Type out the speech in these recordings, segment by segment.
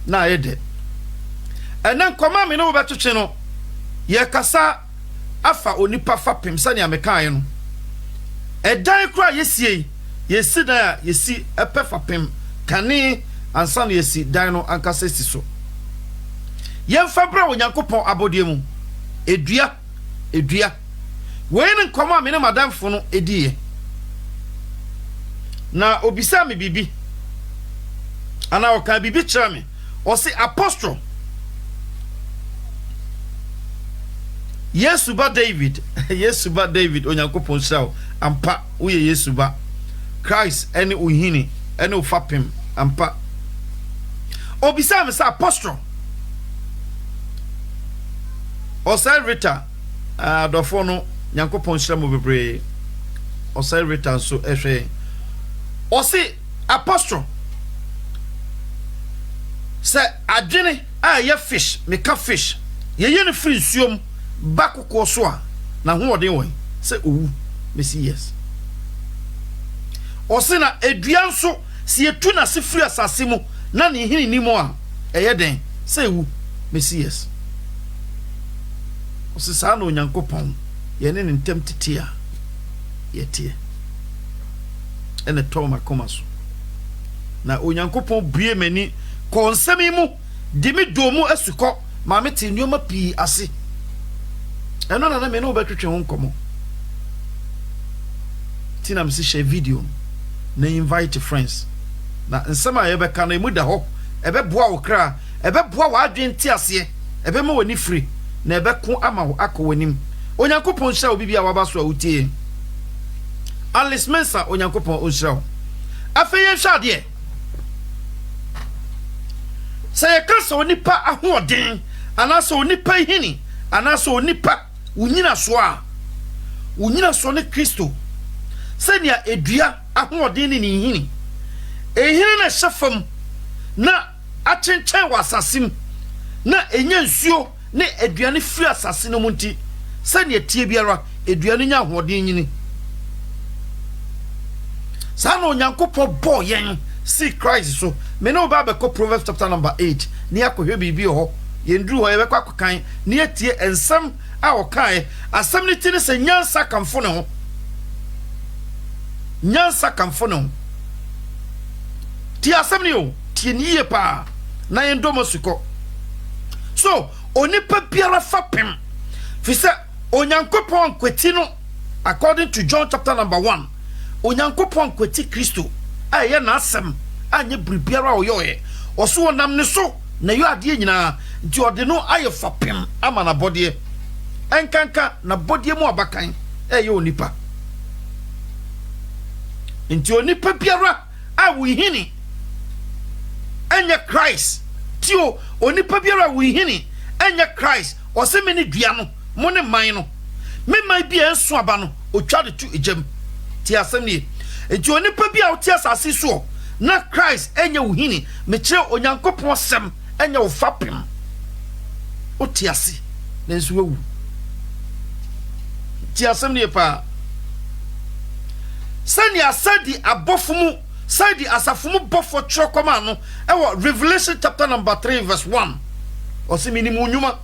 na yede enen koma me no betwetwe no ye kasa afa onipa fapem sane amekan no edan kura yesi da yesi epe fapem kane ansa no yesi dan no ankasa si so yemfa bra onyankopon abodie mu edua weyin nkoma me ne madamfo no ediye na obisa me bibi ana o ka bibi kira me o se apostle Yesuba David onyankopon shaw ampa uye Yesuba Christ ene uhini ene ufapem ampa obisa me sa apostle Osai Rita adofo no nyankopon shaw mo bebre Osai Rita so ehwe o se apostle se adwene ye fish me ka fish ye ne free suom bakoko so a na ho ode won se owu mesi yes o se na edua nso se etu na se free asase mu na ne hini ni mo a eye den se ewu mesi yes o se sa na onyankopon ye ne ntem tete a ye tie ene to makoma so na onyankopon bue mani konsemi mu dimi domu asuko ma meti nyoma pi ase eno na me no betwetwe ho nkomo tina msi share video na invite friends na nsema ye beka na emu da ho ebe boa wo kra ebe boa wa adwen ti ase ebe ma wani free na ebe ko ama wo akọ wanim onyankopon hya obi bia waba so a utie Alice Mensa onyankopon onhya afeye hwade say kasa onipa ahoden anaso onipa hini anaso onipa unyina so ne Kristo senia edua ahoden ni hini ehini na hyefam na achenchen wasasim na enya nsuo ne eduane firi asase no munti senia tie biara eduane nya ahoden nyini sana onyankopon bo yen see Christ so me no ba be ko Proverbs chapter number 8 ni akohwe bibi ho yendru ho ye be kwa kokan ni atie ensam a wokan asam ni tini se nyansa kamfo ne ho ti asam ni o ti ni ye pa na yendo mosuko so onipa biara fapem fi se onyankopon kweti no according to John chapter number 1 onyankopon kweti Kristo aye na asem anye bribiara oyoye oso wonam ne so na yo ade nyina nti ode no aye fapem ama na bodie enkanka na bodie mu abakan eye onipa nti onipa biara a wuhini enya Christ tio onipa biara wuhini enya Christ oseme ne dua no mo ne man no me man bia enso aba no otwa de tu ejam ti asem ni nti onipa bia oti asase so na Christ enya wuhini me kire onyankopon sem enya wo fapem oti ase na nso wu ti asem ni pa sani asadi abofumu sadi asafumu bofo trokoma no ewo Revelation chapter number 3 verse 1 osi minimu nyuma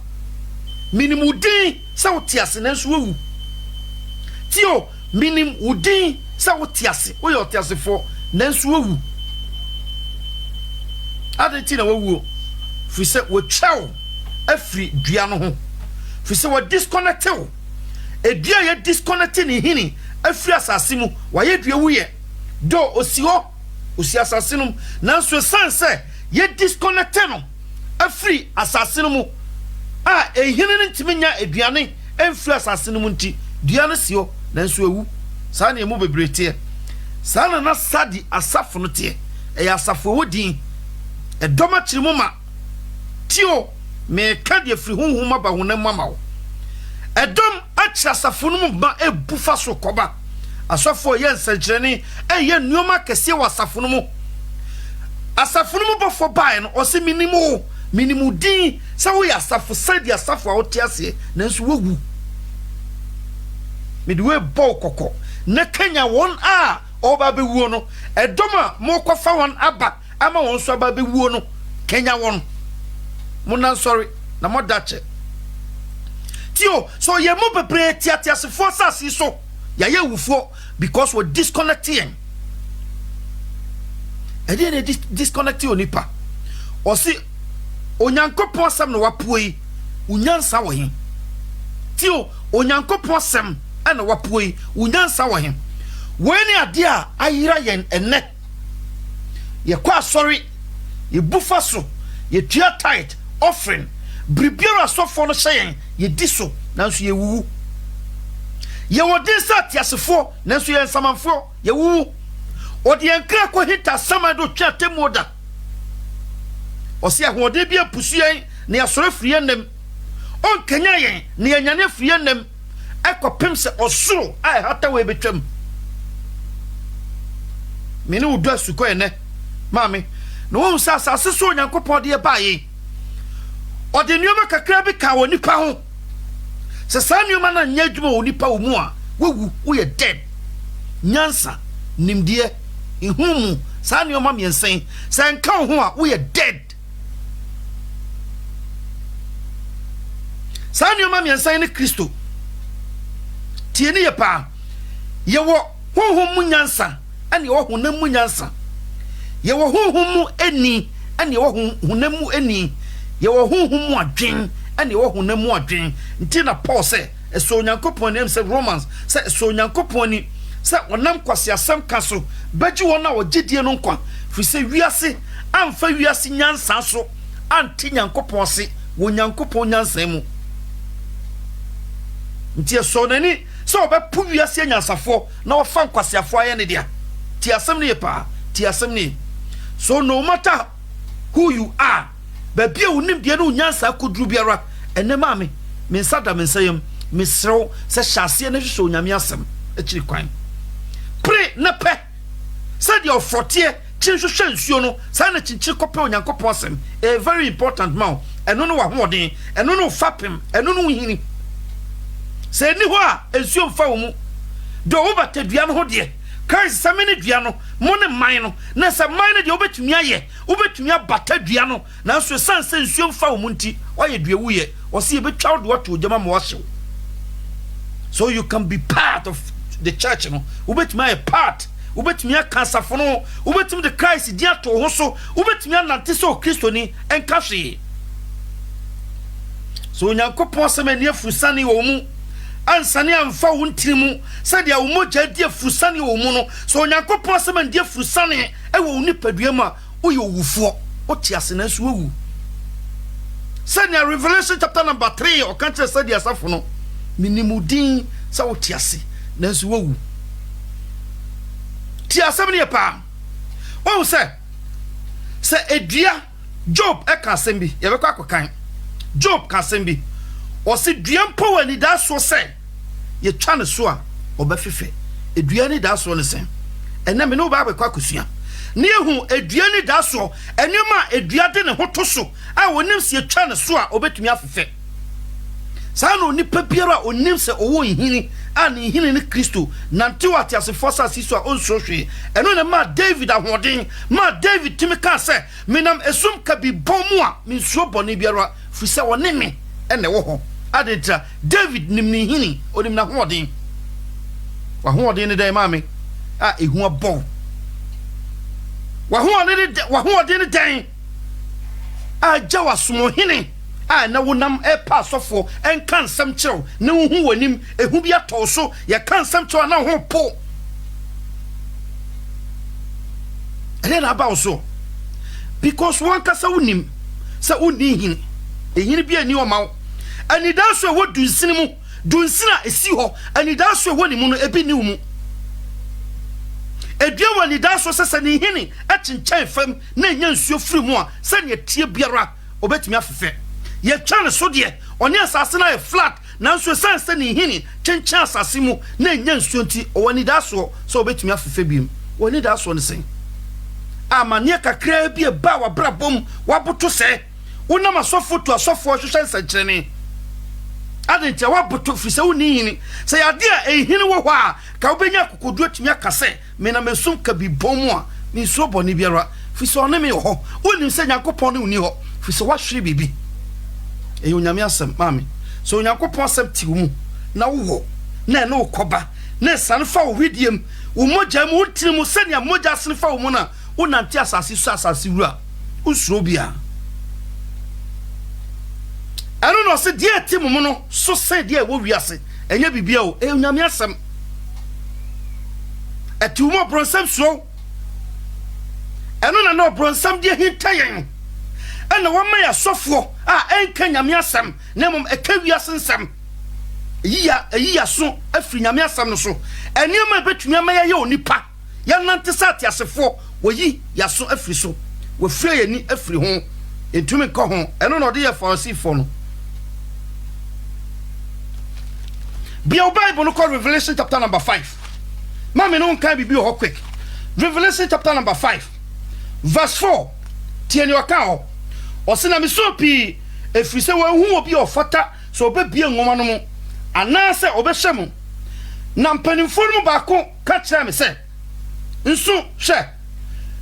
minimu din sa oti ase na nso wu tio minimu din sa oti ase wo yo oti ase fo na nso wu adenti na wawu fi se wo twaw afri dua no ho fi se wo disconnect wo edua ye disconnect ni hini afri asase mu wa ye dua wuye do osi asase no nanso sanse ye disconnect no afri asase no mu a ehini ne ntimi nya eduane emfri asase no mu nti dua no sio nanso ewu sa na emu bebrete sa na sadi asafo no te e asafo wodin edoma chirimuma tio me kade afri hunhuma ba honam mamawo edom achi asafo no mu ba ebufa so koba asafo ye nsenkyerene eye nneoma kese wa asafo no mu bofo bae no ose minimu din sa wo ya asafo sadi asafo a wote ase nanso wogu midwe bo kokko na Kenya won a oba bewuo no edoma mo kofa won aba ama won so aba bewuo no Kenya won muna sorry na mo dache tio so ye mo bebre tiatiasefo asase so ya ye wufo because we disconnecting e dey disconnecting onipa o si onyankopon asem no wapuoi unyansa wo hin tio onyankopon asem ana wapuoi unyansa wo hin weni ade a ayira yen ene ye kwa sorry ye bufa so ye tua tight offering bribiara so for no hyen ye diso nanso ye wuwu ye wodi sa tiasefo nanso ye nsamanfo ye wuwu odi enkra ko hita samado twa temoda osi ahode bia pusuyen na yasoro friye nem on kenya yen na yanyane friye nem ekopem se osoro ai hata we betwam meni udo asuko ene mami no won sa asase so Onyankopon de baaye ode nuoma kakra bi ka woni pa ho se sa nuoma na nya dwuma woni pa wo mu a wowu wo ye dead nyansa nimdie ihumu sa nuoma miensen se nka ho a wo ye dead sa nuoma miensen ne Kristo tie ne ye pa ye wo honhom mu nyansa ane wo honam mu nyansa ye wo honhom mu eni ane wo honam mu eni ye wo honhom mu adwen ane wo honam mu adwen nti na Paul say eso Onyankopon nem say Romans say eso Onyankopon ni say onam kwase asem kaso baji wona wo gidie no nkwa fi say wiase amfa wiase nyansa so anti Nyankopon se wo Nyankopon nyansa mu nti eso nani so obepu wiase nyansafo na wo fa kwase afo aye ne dia ti asem ne pa ti asem ne so no matter who you are baby unim de no nyansa kodru biara ene maame me nsada me nsayem me srew se hyase ne hwehwe onyame asem akiri kwan pre na pe se de ofote chinhwehwe nsuo no sa na chinchi kope Onyankopon asem a very important man eno no wa hoden eno no fapem eno no hini se ni ho a nsuo mfa wo mu do wo batadua no ho de Christ samene dua no mo ne man no na sa man no de obetumi aye obetumi abata dua no na so sanse nsuo mfa wo munti oye dua wuye o se ebetwa wo de wato jama mo wahyew so you can be part of the church no obetumi aye part obetumi akansafo no obetumi de Christ dia to ho so obetumi anante so Kristo ni enka hwe so Onyankopon semani afusane wo mu ansane amfa wo ntirimu sade a wo mogya di afusane wo mu no so Onyankopon asem di afusane e wo nipadua mu a wo ye owufo o ti ase na so wu sane Revelation chapter number 3 o kan tire sade asafo no minimudin sa wo ti ase na so wu ti asem ne pa wo se edua Job e ka asem bi ye be kwa kokan Job ka asem bi o se dua mpo wani da so se ye twa ne so a obefefe edua ni da so ne sen ena me no ba kwa kusua ne ehu edua ni da so enema edua de ne hoto so a wonim se twa ne so a obetumi afefe sa no nipa biara onim se owo nhini a ne nhini ne Kristo nante wate asefo sase so a onso hwe eno ne ma David ahoden ma David timi ka se menam esum ka bi bomu a mensuo bone biara fi se wone me ene wo ho adeta David nimni hini onim na hoden wa hoden ne dai mame a ehu abon wa hoden ne dai a jawa sumo hini a na wonam e pa sofo en kan sam kyerw ne hu wanim ehu bia to so ye kan sam kyerw na ho po ene na ba so because one kasa wonim sa woni hini ehini bia ni o mawo ani da so wo dunsini mu dunsina esi ho ani da so wo ni mu no ebi ni mu edua wani da so sese ni hini achinchan fam na nya nsuo firi mu a se ne tie biara obetumi afefe ye twane so de oni asase na ye flat na nsuo sanse ni hini chinchan asase mu na nya nsuo nti wani da so obetumi afefe biem wani da so ne sen amane kakra bi e ba wa brabom waboto se wona masofo to asofo hwehwe nsankyerene adente waboto fise woni hini se yade a ehini wo hwa ka obenya kokodu atumi akase me na mesum ka bi bomu a ni so boni biara fi so ne me ho wonim se Nyankopon ne uni ho fi so wahwe bibi e onyame asem mami so Nyankopon asem ti mu na wo na no koba na san fa wo hwediem wo mogya mu wotiri mu se ne mogya san fa wo mu na wonante asase so asase wura usuro bia anu no se die ti mu no so se die wo wiase enya bibia o e onyame asem etumo bronsam so enu na no bronsam de hintayen ena wo ma ya sofo enka nyame asem na mom eka wiase nsem eyi so afri nyame asem no so eniema betumi ama ye onipa ya nante sati asefo woyi yaso afri so wo fie ye ni afri ho entumi ko ho enu no de ye fansifo no Bible no called Revelation chapter number 5. Mama no can be ho quick. Revelation chapter number 5. Verse 4. Tieni waka o se na me so pi efri se wa hu obi ofata so obebie nwoma no mo ana se obehye mo na mpanimfo no ba ko ka kire me se nso hwe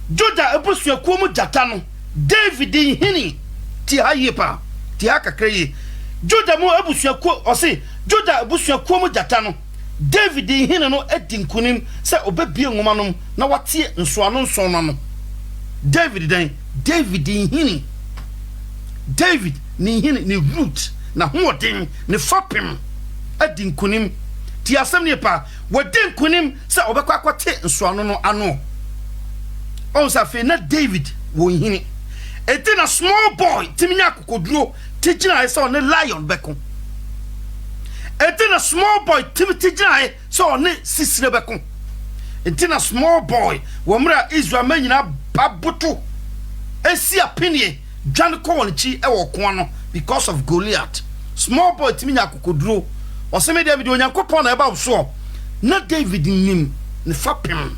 Juda ebusuakuo mu jata no David hini ti hayepa ti akakraye Juda mo ebusuakuo o se Juda ebusuakuo mu jata no David hini no edinkunim se obebie nwoma no na watie nsoano nsono no David hini David ni hini ni root na hoden ni fapem edinkunim ti asem ne pa wodinkunim se obekwa kwate nsoano no ano on sa fe na David wo hini eti na small boy timinya kokoduro tijina se on lion beko eti na small boy tijina se on sisire beko eti na small boy wo mra Israel manyina babuto esi apenie dwan ko wonchi e wo ko no because of Goliath small boy timinya kokoduro o se me David onyankopon na e ba so na David nim ne fapem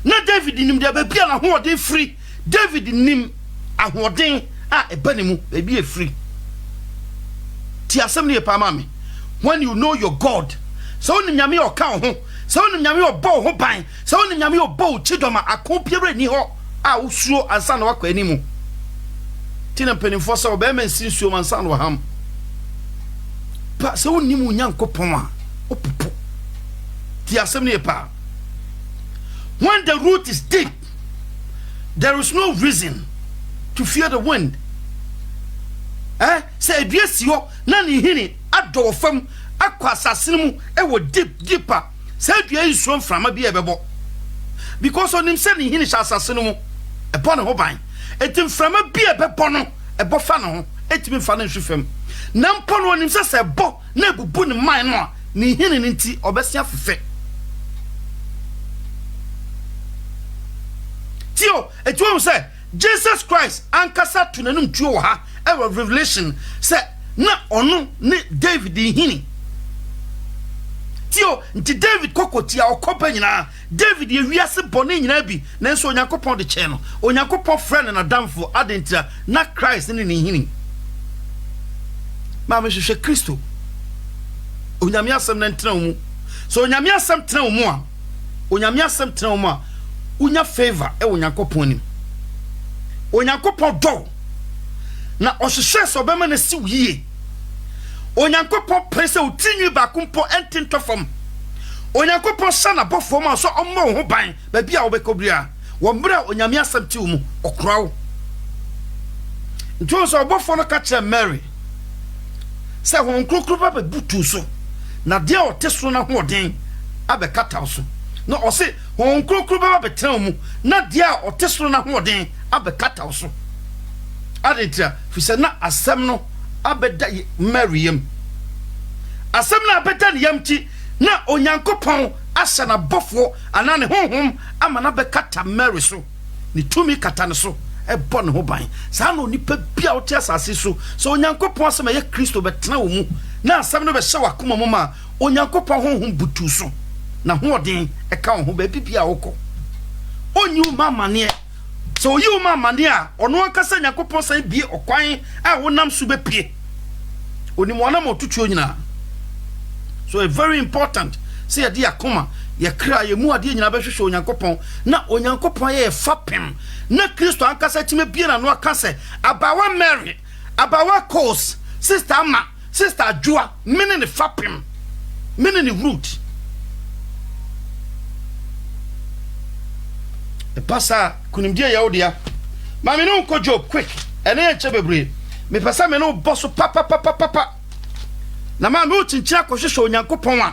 na David nim de ba bia na hoden free David nim ahoden e banemu e bi e free ti asem ne pa mama when you know your God so onim nyame o ka ho so onim nyame o bo ho ban so onim nyame o bo chidoma akopiere ni ho a usuo ansa na wakwa animu tina penifo so be men sinsuo ansa na ham pa so onim nyankopon a opopo ti asem ne pa when the root is deep there is no reason to fear the wind say biasio na ni hini ado fam akwa asase mu e wo deeper say dua nsuo mframa bi ebebo because onim say ni hini asase mu e bo ne ho ban etim mframa bi ebebo no e bo fa no ho etimi fa no nhwefam na mpo no onim say bo na ebubu ne man no ni hini ni nti obesia fefe tio etuo say Jesus Christ ankasa tunanum tuo ha e Revelation say na onu ni David hini tio nti David kokotia okopa nyina David ye wiase bone nyina bi nanso onyankopon de che no onyankopon friend na damfo adentia na Christ ni hini ma me hwehwe Kristo onyame asem na ntena mu so onyame asem tena mu a onyame asem tena mu a unya favor e onyankopon ni onyankopon do na ohwehwe so be ma na si wiye onyankopon pese utinyi ba kumpo entintofom onyankopon sana bofo ma so ommo ho ban ba bia wo be kobria wo mbra onyame asabti mu okroawo nto so bofo no ka kire Mary se ho krokro ba butu so na de o teso na hoden abekata so no o se ho krokro ba betra mu na de o teso na hoden abekata so adentia fi se na asem no abeda Maryam asem na abeda ne yamti na onyankopon asa na bofo ana ne honhom ama na bekata Mary so ni tumi kata ne so e bon ho ban sa na onipa bia wote asase so onyankopon asem ye Kristo betena wo mu na asem no be hye wakoma mu ma onyankopon honhom butu so na hoden e ka ho ba bibia woko onyu mama ne so you mama ne a ono akasa nyakopon sai bie okwan a wonam so be pie oni mo na mo tutuo nyina so it's very important say dia akoma ye kra ye mu ade nyina behwehwe onyankopon na onyankopon ye fapem na Kristo ankasa time bie na no aka se abawa Mary abawa Kos sister Ama sister Joa mene ne fapem mene ne root e passa kunimdie ya odia ma me no ko Job quick ene ye chebebre me passa me no bosso papa na ma me utinchira ko hwehwe onyankopon a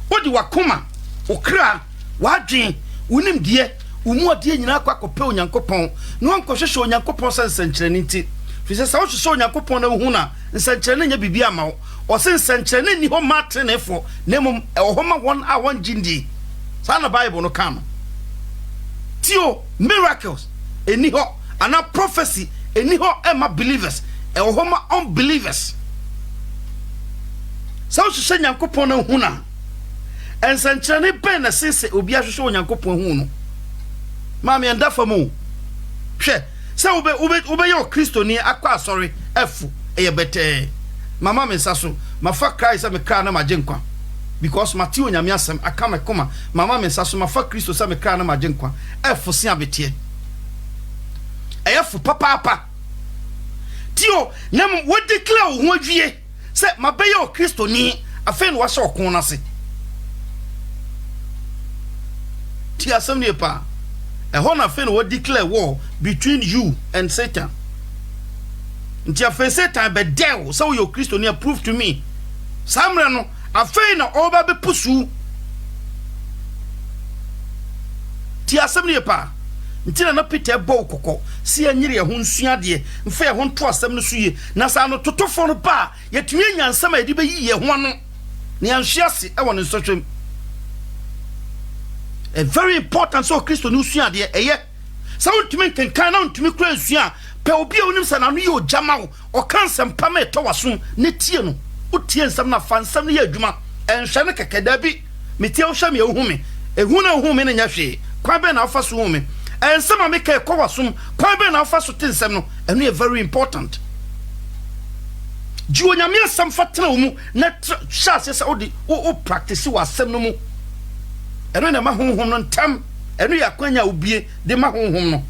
odi wakoma okra wadwen wonim die umu ade nyina akwa kope onyankopon no ankohwehwe onyankopon sansankyerene nti fi se wo hwehwe onyankopon na hu na nsankyerene nya bibia ma o se nsankyerene ni ho matenefo na mum ho ma won a won jindi sa na Bible no kam tio miracles eni ho ana prophecy eni ho ema believers ho ma unbelievers sa wo hwehwe onyankopon na hu na ensankyerene ben na sese obi ahwehwe onyankopon hu no mama enda famu hwe se ube yo Kristo ni akwa sorry efu eye bete mama me saso mafa Christ me kra na magenkwa because Matthew nyame asem aka me koma mama me saso mafa Kristo se me kra na magenkwa efu se abete efu papa tio nem wo declare ho adwie se mabe yo Kristo ni afen wo hye okon na se ti asem ne pa a hona fen wo declare war between you and Satan. Nti afen Satan be dew so your Christo near prove to me. Samre no afen na oba be pusu. Ti asem ne pa. Nti na Peter bo kokko si anyire ho nsua de mfa ho nto asem no suye na sa no totofo no ba yetumi nyansam edi be yiye ho no ne anhwiase e won nsotwem. A very important so Kristo no sua de eye sa untimi kenkan na untimi kura sua pe obi a onim sa na no ye ojama wo o kansem pa me to waso ne tie no utie nsam na fansam ne ye adwuma enhwe ne kekeda bi metie wo hwa me ehume ehuna ehume ne nya hwe kwa be na afa so hume ensam a meka ekọ waso kwa be na afa so tensem no eno ye very important ji onyame asam fatena wo mu na chase sa odi o practice wasam no mu eno na ma honhom no ntam eno ya kwanya obie de ma honhom no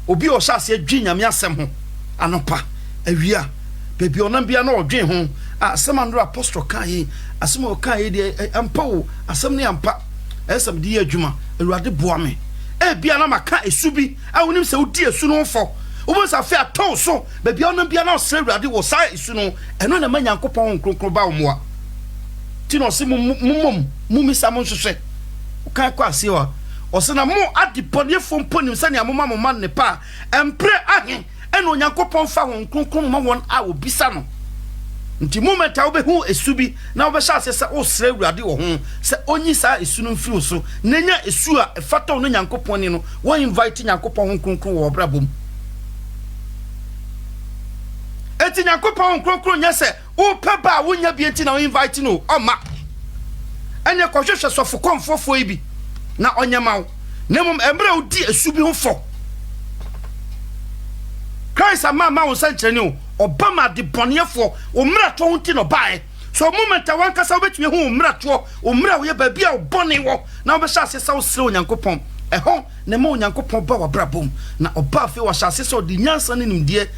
obi o sase adwi nyame asem ho anopa awia bebi onam bia na odwe ho asem andro apostle kai asem o kai de ampa wo asem ne ampa esem de adwuma awurade boa me bia na maka esubi a wonim se odi esu no fo wo sa fe aton so bebi onam bia na osre awurade wo sa esu no eno na ma nyankopon kronkron ba wo moa ti no se mum sam nhwehwe kan kwa siwa osena mo adipone fomponim sane amoma mo man ne pa empre ahe eno onyankopon fa won kronkron ma won a obisa no nti moment a obehu esubi na obehya asese osre awurade wo ho se onyi sa esu no mfiri so nenya esu a efata no nyankopon ni no wo invite nyankopon ho kronkron wo brabom eti nyankopon kronkron nya se wo peba wo nya bi enti na wo invite no oma anya kohwehwe sofo konfofo ibi na onyamaw nemum emre odi esubi ho fo Christ ama wo sankyerene o obama de bonefo o mrato ho ti no bae so moment a wankasa obetumi ho mrato o mra wo ye ba bia o bone wo na obehya asesa wo sere onyankopon eho ne ma onyankopon ba wa brabom na oba fe wa hya asesa odi nyansa ne nimdie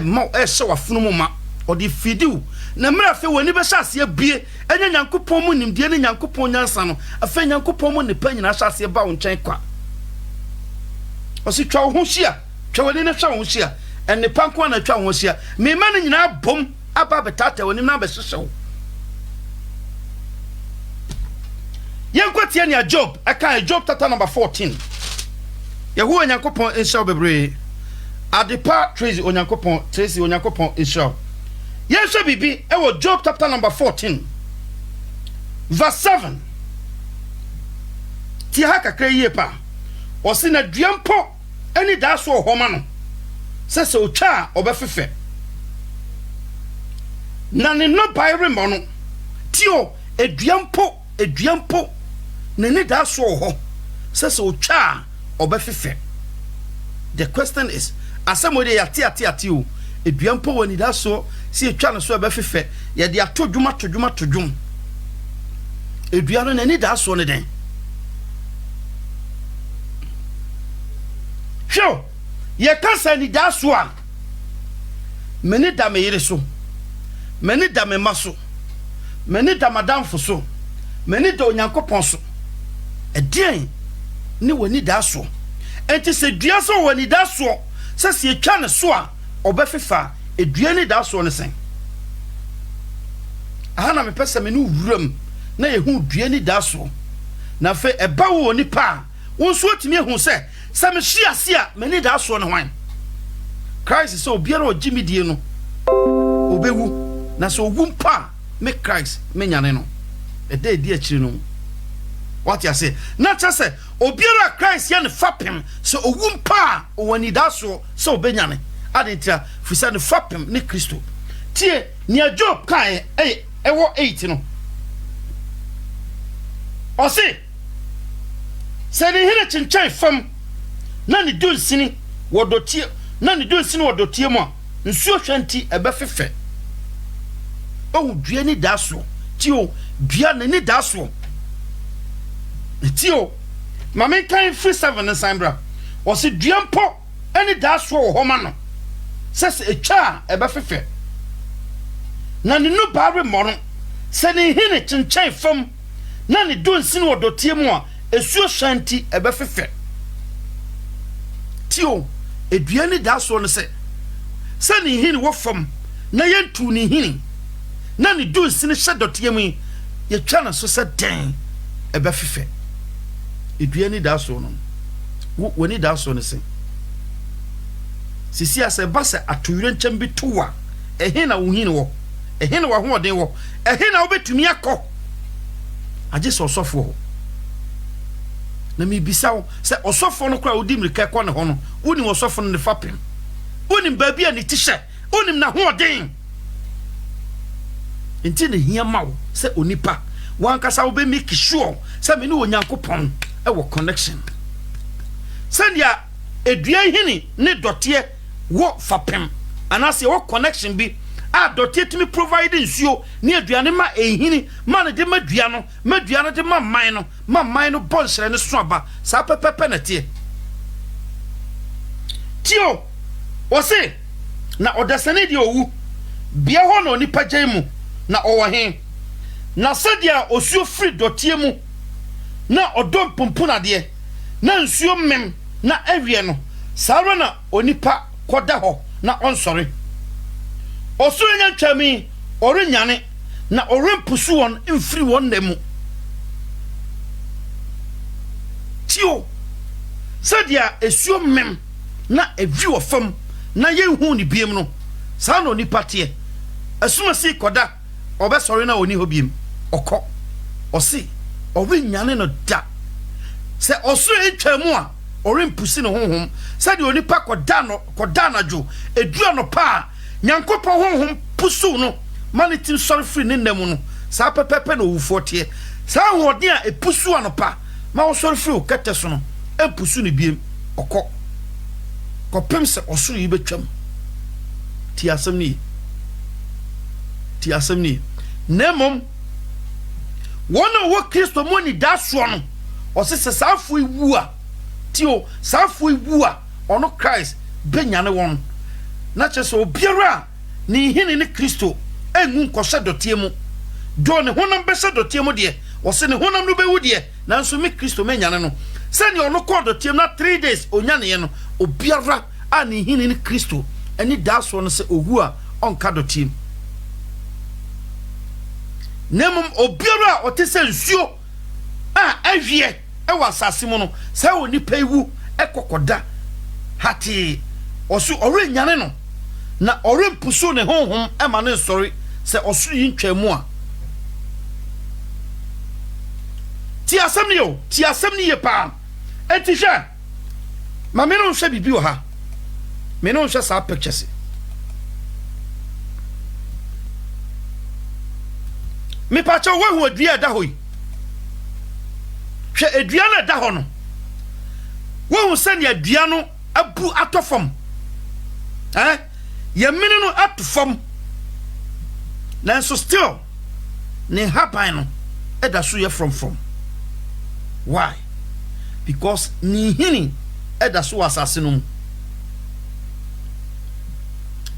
ma hye wafunu mu ma odi fidiu na mra fe woni be hyase bie enya nyankopon mu nimdie ne nyankopon nyansa no afa nyankopon mu ne pa nyina hyase ba wo nchen kwa osi twa ho hia twa woni ne twa ho hia enne panko na twa ho hia me ma ne nyina bom aba betata woni na be hyehyew yenkwatie ne Job aka Job chapter number 14 Yehu nyankopon inshaw bebre adepa Tracy onyankopon inshaw Yesha bibi ewo Job chapter number 14 verse 7 ti haka kreye pa osina duampo eni da so homa no sese otwa obefefe na ne no bayre mo no tio eduampo ne ne da so ho sese otwa obefefe. The question is asemode yati o eduampo wani da so si etwa no so obefefe ye de atodwuma eduano ne ne da so ne den hwe ye kasa ni da so a meni da me yire so meni da me maso meni da madamfo so meni da onyankopon so edien ni woni da so enti se dua so woni da so se se etwa ne so a obefefa edua ni da so ne sen aha na me pese me no wuram na yehu dua ni da so na fe eba wo ni pa wonso otimi ehu se me hia se a meni da so ne hwan Christ so obiara o jimi die no obewu na so owu mpa me Christ me nyane no ede di akiri no what you say na cha say obiara Christ ya ne fapem so owu mpa o wani da so obenyane adentia fisa ne fapem ne Kristo tie ni Job kan ewo 8 no o se se ne hire chinchan fam na ne dunsini wodotie na ne dunsini wodotie mu a nsuo hwanti ebefefe o dua ni da so tio dua ne ni da so tio mame kan free 7 na sambra o se dua mpo ani da so ho ma no sese etwa ebefefe na ne no bare mono se ne hine chinchan fam na ne dunsini wodotie mu a esuo hwanti ebefefe tio edua ni da so no se ni hini wo fam na yentu ni hini na ni du sini hyedotie mu ye twa na so se den ebefefe edua ni da so no wo ni da so no se sisi ase ba se atoyure nkyem bi towa ehe na wo hini wo ehe na wo hoden wo ehe na wo betumi akọ age so sofo ho na mi bisawo se osofo no kra odi mrika kọ ne ho no woni osofo no ne fapem woni baabia ne tishe woni na hoden enti ne hia mawo se onipa wankasa wo be make sure se me ne onyankopon e wo connection se dia edua hini ne dote wo fapem anase wo connection bi a dote timi provide nsuo ne aduane ma ehini ma ne de madua no de ma man no bonsere ne so aba sa pepepe na tie tio o se na odasane di owu bia ho na onipa gyan mu na owo he na sadia osuo free dotie mu na odom pompuna de na nsuo mem na awie no saaro na onipa koda ho na onsore osoro nya twami orenyane na orempusu won mfiri won nemu tio sadia esuo mem na evi wo fam na yehu ni biem no sa no ni patie asumasi koda obesori na oni ho biem okọ osi orenyane no da se osoro etwamu a orempusi no honhom sadia oni pa koda na jo edua no pa nyankopo honhom pusu no manitim sorry free ne nemu no sa pepepe no wufotie sa hoden a epusu anopa ma wo sorry free o kete so no epusu ne biem okọ kopem se osoro yi betwam ti asem ni nemom wona wo Kristo mo ni da so no o se safo iwu a tio safo iwu a ono Christ benyane won na cheso obiara ni hini ni Kristo engu nkoshe dotie mu do ne honam be dotie mu de o se ne honam no be wu de nanso me Kristo menyane no se ne ono ko dotie mu na 3 days onyane ye no obiara a ni hini ni Kristo eni da so no se owu a onka dotie nemum obiara o te se nsuo a awie e wasase mu no se oni paiwu ekokoda hati osu orenyane no na orempuso ne honhom ema ne sori se osuru yi ntwamu a ti asem ni ye pa etisha ma me no hwe bibi wo ha me no hwe sa pictures me pa cha wo hu adua da hoyi hwe adua na da ho no wo hu se ne adua no abu atofom yemini no atofom nanso still ne happen no eda so ye from why because ni hini eda so asase no mu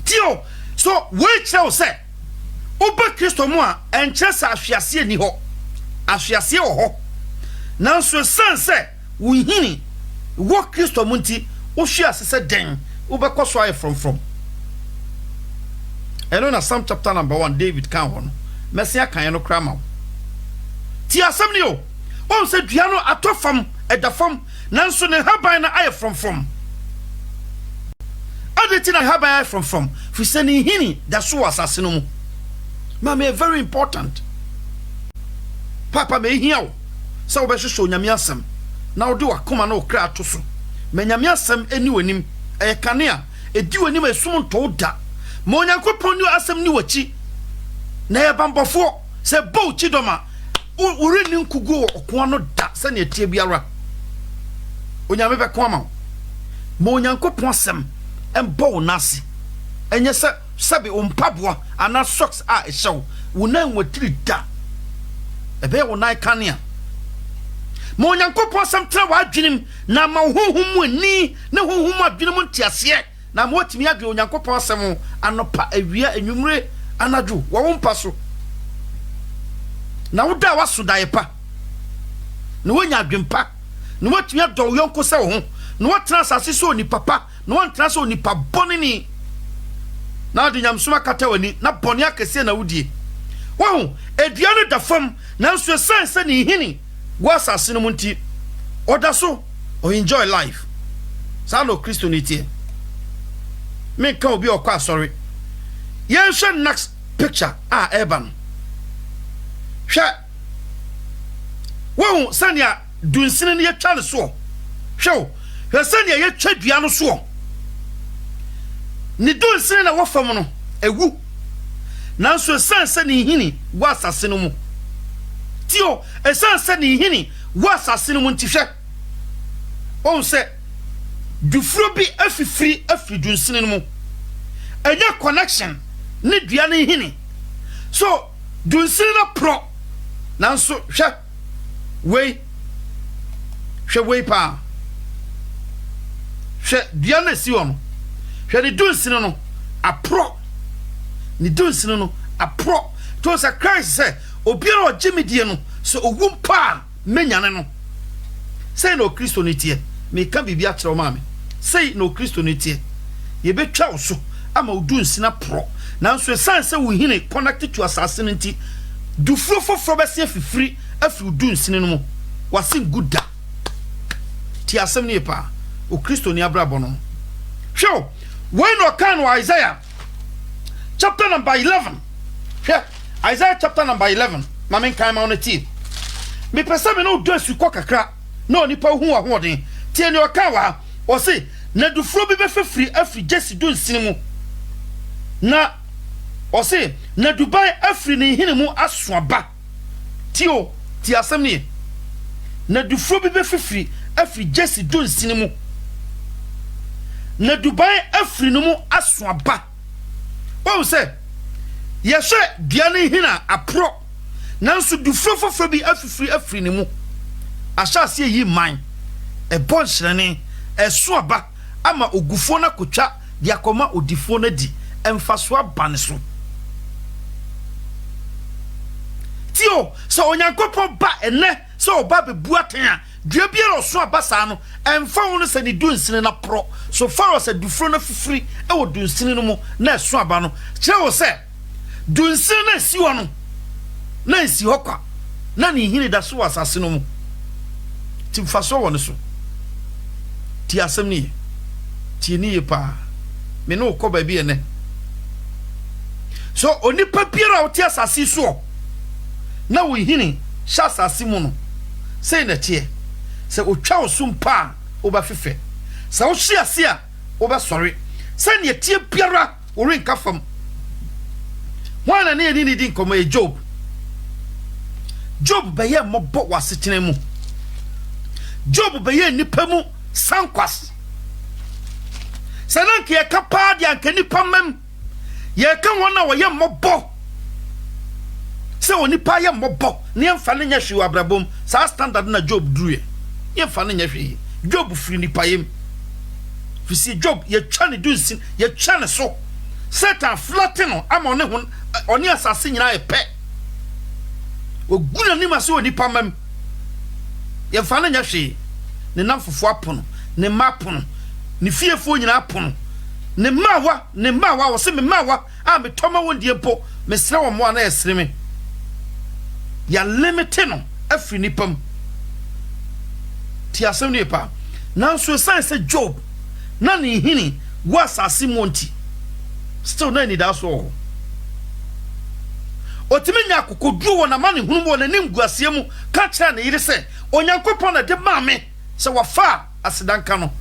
tio so we kyerɛ sɛ oba Kristo mu a enkyerɛ sɛ ahwiase ni hɔ ahwiase wɔ hɔ nanso san sɛ wo hini wo Kristo mu nti wo hwiase sɛ den wobɛkɔ so ayɛ from ɛno na Psalm chapter number 1 David kan hɔ no mesia kan no kra ma wo ti asɛm ni o on sɛ dua no atɔ fam ɛda fam nanso ne haban na ayɛ from adeti na haban ayɛ from fi sɛ ne hini da so asase no mu mama very important papa me hia wo sɛ wo bɛhwehwɛ onyame asɛm na wo de wakoma na wo kra ato so me nyame asɛm eni wanim ɛyɛ kanea edi wanim esum ntɔ da ma onyankopɔn ni asɛm ni wachi na yɛ bambɔfo sɛ bo chidoma uri ni nkugu ɔko no da sɛ ne tie biara onyame bɛko ama ma onyankopɔn asɛm ɛmbɔ wo nase ɛnyɛ sɛ sabi ompaboa ana socks a ɛhyɛw wo nan watiri da ɛbɛyɛ wo nan kanea ma onyankopɔn asɛm tena w'adwenem na ma honhom mu ani na honhom adwenem ntiaseɛ na ma watimi adwe onyankopɔn asɛm anopa awia anwumre anadwo wo mpa so na woda waso dae pa na wonya adwempa na watimi adɔ yonko sɛ wo ho na watena asase so ni papa na wantena so ni pa bɔneni na de nyamsoma kata wani na bɔne akɛse na wodie wo edua no da fam nanso sɛ ne hini wo asase no munti oda so o enjoy life sa no Christianity me ka obi okwa sorry yen hwe next picture urban hwe wo sania dunsine ne yatwa ne so hwe sania yatwa dua no so ni dunsine na wo fam no ewu nanso sɛ ne hini wo asase no mu tio esanse ne hini wo asase no mu ntifhwe on se dufuro bi afifiri afidunsine no mu enya connection ne dua ne hini so dunsine na pro nanso hwe wei pa hwe dua na si ono hwe ne dunsine no apro ne dunsine no apro to sa Christ say obiara ogimidie no so owumpa menyane no say no Christianity me ka bibia kyerɛ ma me say no Christianity ye betwa wo so ama odu nsina pro nanso sanse wo hine connected to assassin nti dufuro foforo bɛse afifiri afi odu nsine no mu wase guda ti asɛm ne pa o Christiani abrabɔ no hwɛ when no kan wa Isaiah chapter number 11 hwɛ Isaiah chapter number 11 mamen kan ma on ti me pesa me no do asukɔ kakra na onipa hu ahoɔden tie ne ɔka wa o se na dufuro bi bɛfefiri afiri Jesse do nsine mu na o se na Dubai afiri ne hene mu asoaba tio ti asɛm ne na dufuro bi bɛfefiri afiri Jesse do nsine mu na Dubai afiri no mu asoaba o se yɛhwɛ dua ne hina apro nanso dufuro foforo bi afifiri ne mu ahyase yi man ɛbɔ nhyerɛne ɛsoaba ama ogufo na kotwa de akoma odifo na di ɛmfaso abane so tio so onyankopɔn ba ene so oba bebu aten a dua biara oso abasa no ɛmfa wo no sɛ ne dunsine na pro so far as dufuro na fifiri ɛwɔ dunsine no mu na ɛso aba no kyerɛ wo sɛ dunsine na si wo no na si hokwa na ne hini da so asase no mu ti mfaso wo ne so ti asɛm ne ti ni pa me no kɔ ba bi ene so onipa biara wo ti asase so na wo hini sha asase mu no sei na tie se otwa wo so mpa wo ba fefe se wo hye ase a wo ba sɔre se ne tie biara wo renka fam wana ne ni din komo Job beye mobɔ wasetena mu Job beye nipa mu sankwas sananke ye kapa de anka nipa mam ye kan wona wo ye mobɔ se oni pa ye mobɔ ne mfa ne nya hwe abrabom sa standard na Job druye ye mfa ne nya hwe Job firi nipa yem fisi Job ye twa ne dunsin ye twa ne so Satan flatten no ama one ho one asase nyina ye pe oguna ni ma so onipa mam ye fa na nya hwe ne namfofo apono ne mapono ne fiefo nyina apono ne mawa wo se me mawa a me toma wondie mpo me sra wo mo ana esre me ya limite no afri nipam ti asem ne pa nanso say Job na ne hini was asase still na ni da so otimi nya kokoduru wona ma ne hunu wona nim guase mu ka kira ne yire se onyankopon na de ma me se wafa asedanka no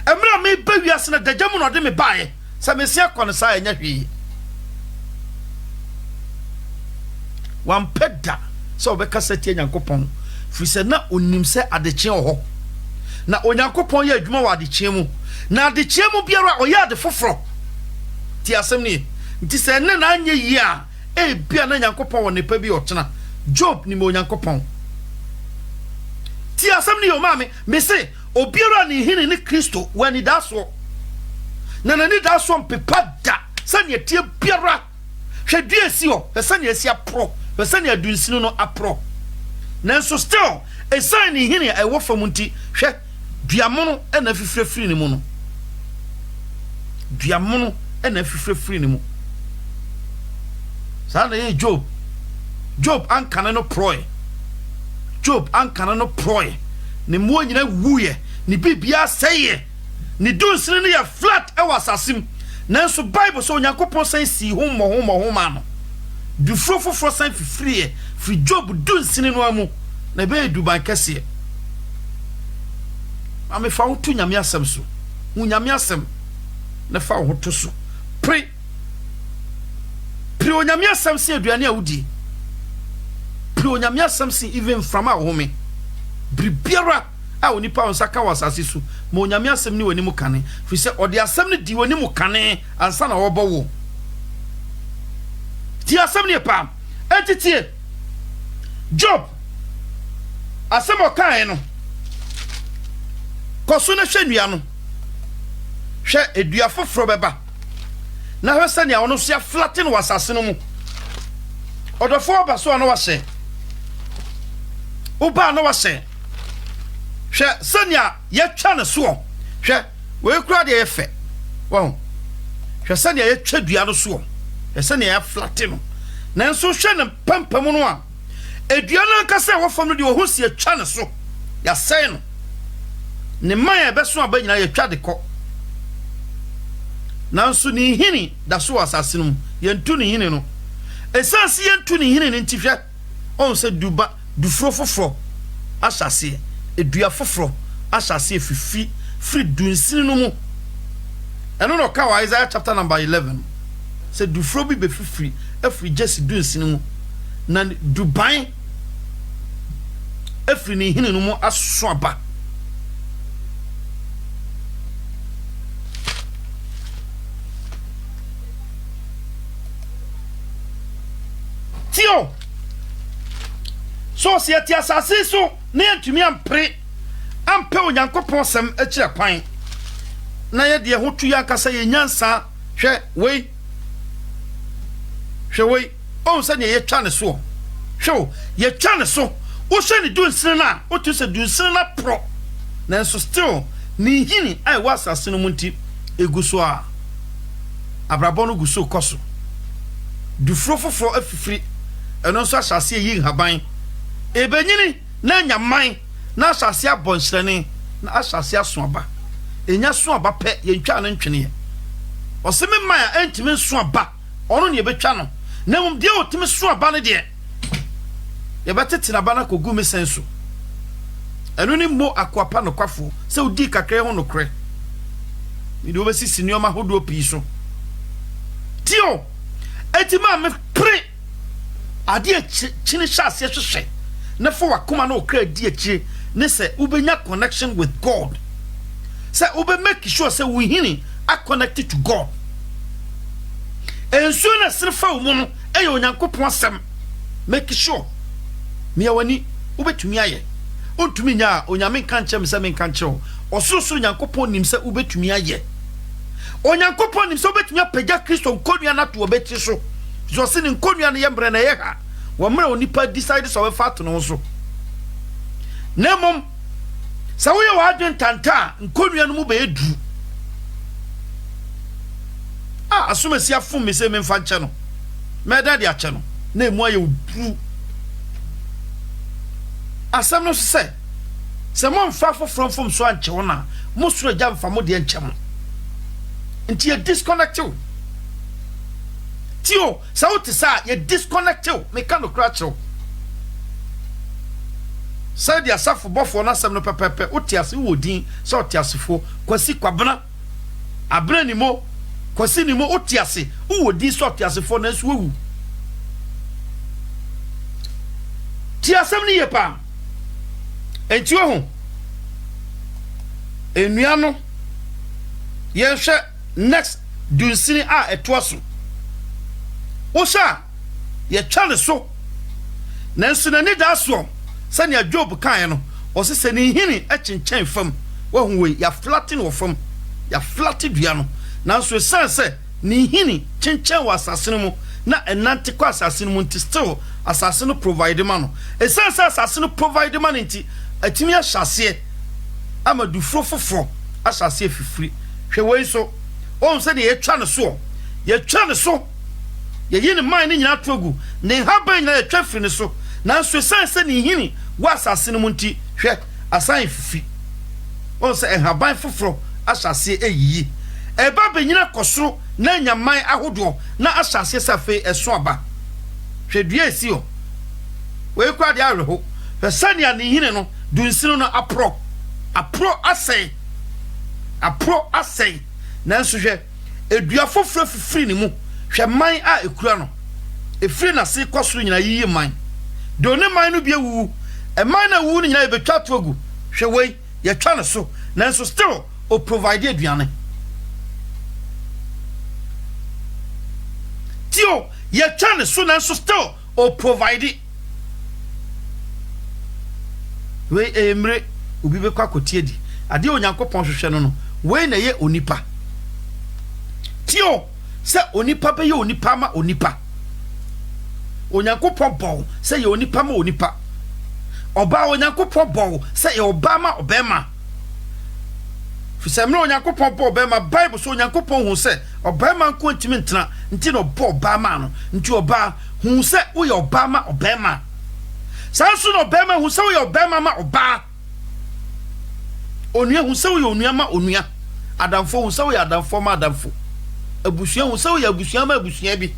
emra me ba wiase na dagyamu no de me baaye se me sia kɔ ne sa enya hwi wan peda se obeka satie nyankopon fi se na onim se adekye ho na onyankopon ya adwuma wa adekye mu na adekye mu biara oya ade foforo ti asem ni nti se ne na anya yi a bia na nyankopon wo ne pa bi otena Job ni mo nyankopon ti asem ni yo mame me se obiara ni hini ni Kristo wani daso na ni daso mpepa da sane tie biara hwedue si ho sane esi apro sane adunsinu no apro nanso still esan ni hini e wo fam nti hwe duamono na fifrefiri ni mu no duamono na fifrefiri ni mu sana ye Job ankana no proy Job ankana no proy ne mo nyina wuye ne bibia seye ne dunsini ne ya flat e wasasim nanso Bible so Yakobon san si homo ma no du frofofro san fifrie fi Job dunsini no amu na be duban kase ame fa wo tu nyame asem so hu nyame asem na fa wo to so pre onyame asem se aduane a wudi pre onyame asem se even from a home bribiara a onipa onsa ka wasase su ma onyame asem ni wani mu kane fi se ode asem ni di wani mu kane ansa na wobo wo ti asem ni pa entitie Job asem o kan no koso na hwenua no hwe edua foforo beba na hwesa ne awono so ya flatten wasase no mu odofo ba so no wase uba no wase hwe sania ye twa ne so hwe we kura de ye fe won hwe sania ye twa dua no so hwe sania ya flatten no nanso hwe ne pampam no a edua no kasa wo fam no de wo hu se twa ne so ya sei no ne man e be so abanyina ye twa de ko nanso ni hini da so asase no yentu ni hini no esanse yentu ni hini ntifhwe on se du frofofro asase edua foforo asase fifi free dunsin no mu eno no ka wa Isaiah chapter number 11 se du fro bi be fifi afri jesi dunsin mu na duban afri ni hini no mu aso aba tio so se ati asase so na yentumi ampe onyankopon sem akira kwan na ye de hotu ya kasa ye nyansa hwe wei on se ne ye twa ne so hwe ye twa ne so wo hwe ne dunsin na wo tu se dunsin na pro na so still ni hini ai wasase no munti eguso a abrabon no guso koso du frofofro afifiri eno so asase yi haban ebenyini na nyaman na asase abonhyerene na asase asoaba enya soaba pe ye ntwa no ntwene oseme man a entimi soaba ono ne betwa no na mum de otimi soaba no de ye betete na bana kogu me senso eno ni mo akwapa no kwafo se odi kakre ho no kre ni do besi sinioma hodo pi so tio etima me pre ade chini shase hwehwe na fo wakoma na okra di akire ne se ubenya connection with God se ube make sure se we hini are connected to God enso na srefa wo no eya onyankopon asem make sure me awani ubetumi aye ontumi nya onyame kan chem se men kan che Osusu Nyankopon nim se ubetumi aye. Onyankopon nim se ubetumi apagya Kristo nkonua na to obeti so. So se ne nkonua no yembre na ye ha. Wo mra onipa decide so we fat no so. Nemom sa wo ye wa adwen tanta nkonua no mu be edu. Asumesi afum me se me mfa nche no. Me da de ache no. Na emu aye odu. Asam no se mo mfa from so anche wona mo suro ja mfa mo de anche mo. Nti ye disconnect you. Tio, sa wo tisa ye disconnect you. Me kan no crash you. Sa dia safo bofo na asam no pepepe otiase wo din so otiasefo kwasi kwabena abra ni mo kwasi ni mo otiase wo din so otiasefo na so wu ti asam ni ye pa enti wo ho enua no ye hwe next dunsini a etoaso wo sha ye twale so nanso na ni da so sani Job kan no o se ni hini echenchen fam wa hu we ya flatten wo fam ya flatte dua no nanso se ni hini chenchen wa asase no na enante kwa asase no nti still asase no provide ma no esanse asase no provide ma nti atimi ahase amadu frofofo asase fifiri hwe we so o se ye twa ne so ye yini man ni nyina togu ne haban nyina ye twa firi ne so nanso esanse ni hini wa asase no nti hwe asan fifi o se haban foforo asase eyiyi eba benyina kosoro na nyaman ahodo na asase safe eso aba hwedua esi o we kwa de areho hwe sania ne hini no dunsino no apro asay nanso hwe edua foforo fifiri ni mu hwe man a ekura no efiri na se kosoro nyina yiyi man do ne man no bia wu e man na wu ni nyina ebetwa togu hwe we ye twa ne so nanso still o provide aduane tio ye twa ne so nanso still o provide we emre obi be kwa kotie di ade onyankopon hwehwe no we na ye onipa tio se onipa be ye onipa ma onipa onyankopon bon se ye onipa ma onipa oba onyankopon bon se ye oba ma obema fisemre onyankopon bon obema bible so onyankopon hu se obema nko ntimi ntena nti no bo oba ma no nti oba hu se wo ye oba ma obema sanso no obema hu se wo ye obema ma oba onua hu se wo ye onua ma onua adamfo hu se wo ye adamfo ma adamfo abusua hu se wo ye abusua ma abusua bi